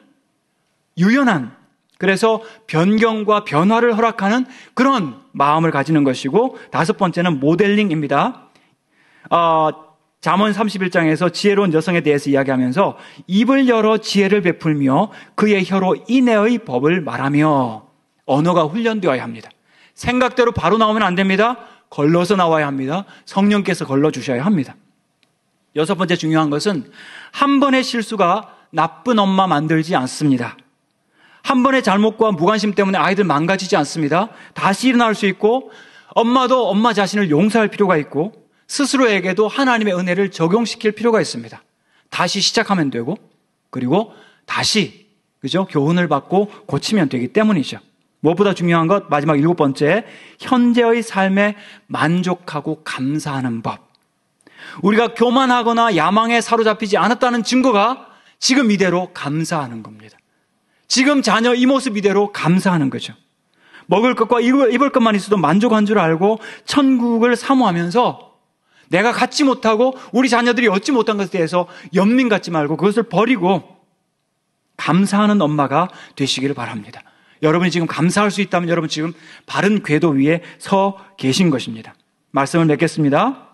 S1: 유연한, 그래서 변경과 변화를 허락하는 그런 마음을 가지는 것이고, 다섯 번째는 모델링입니다. 잠언 31장에서 지혜로운 여성에 대해서 이야기하면서 입을 열어 지혜를 베풀며 그의 혀로 인애의 법을 말하며, 언어가 훈련되어야 합니다. 생각대로 바로 나오면 안 됩니다. 걸러서 나와야 합니다. 성령께서 걸러주셔야 합니다. 여섯 번째 중요한 것은 한 번의 실수가 나쁜 엄마 만들지 않습니다. 한 번의 잘못과 무관심 때문에 아이들 망가지지 않습니다. 다시 일어날 수 있고, 엄마도 엄마 자신을 용서할 필요가 있고, 스스로에게도 하나님의 은혜를 적용시킬 필요가 있습니다. 다시 시작하면 되고, 그리고 다시, 그죠? 교훈을 받고 고치면 되기 때문이죠. 무엇보다 중요한 것, 마지막 일곱 번째, 현재의 삶에 만족하고 감사하는 법. 우리가 교만하거나 야망에 사로잡히지 않았다는 증거가 지금 이대로 감사하는 겁니다. 지금 자녀 이 모습 이대로 감사하는 거죠. 먹을 것과 입을 것만 있어도 만족한 줄 알고 천국을 사모하면서 내가 갖지 못하고 우리 자녀들이 얻지 못한 것에 대해서 연민 갖지 말고 그것을 버리고 감사하는 엄마가 되시기를 바랍니다. 여러분이 지금 감사할 수 있다면 여러분 지금 바른 궤도 위에 서 계신 것입니다. 말씀을 맺겠습니다.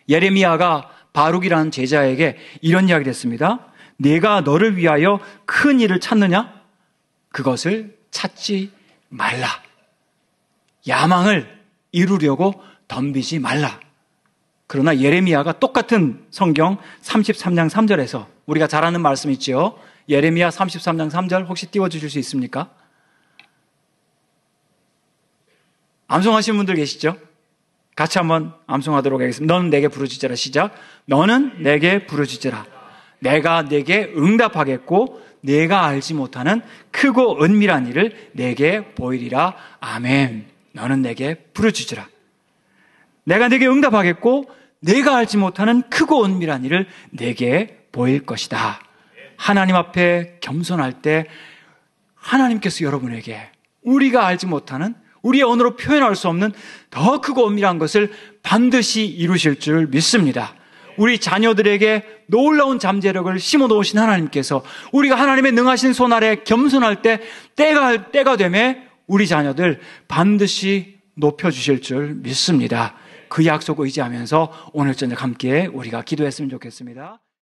S1: 예레미야가 바룩이라는 제자에게 이런 이야기를 했습니다. 내가 너를 위하여 큰 일을 찾느냐? 그것을 찾지 말라. 야망을 이루려고 덤비지 말라. 그러나 예레미야가 똑같은 성경 33장 3절에서 우리가 잘 아는 말씀 있죠. 예레미야 33장 3절 혹시 띄워주실 수 있습니까? 암송하시는 분들 계시죠? 같이 한번 암송하도록 하겠습니다. 너는 내게 부르짖으라. 시작. 너는 내게 부르짖으라. 내가 내게 응답하겠고 내가 알지 못하는 크고 은밀한 일을 내게 보이리라. 아멘. 너는 내게 부르짖으라. 내가 내게 응답하겠고 내가 알지 못하는 크고 은밀한 일을 내게 보일 것이다. 하나님 앞에 겸손할 때 하나님께서 여러분에게 우리가 알지 못하는, 우리의 언어로 표현할 수 없는 더 크고 은밀한 것을 반드시 이루실 줄 믿습니다. 우리 자녀들에게 놀라운 잠재력을 심어 놓으신 하나님께서 우리가 하나님의 능하신 손 아래 겸손할 때 때가 되매 우리 자녀들 반드시 높여주실 줄 믿습니다. 그 약속 의지하면서 오늘 저녁 함께 우리가 기도했으면 좋겠습니다.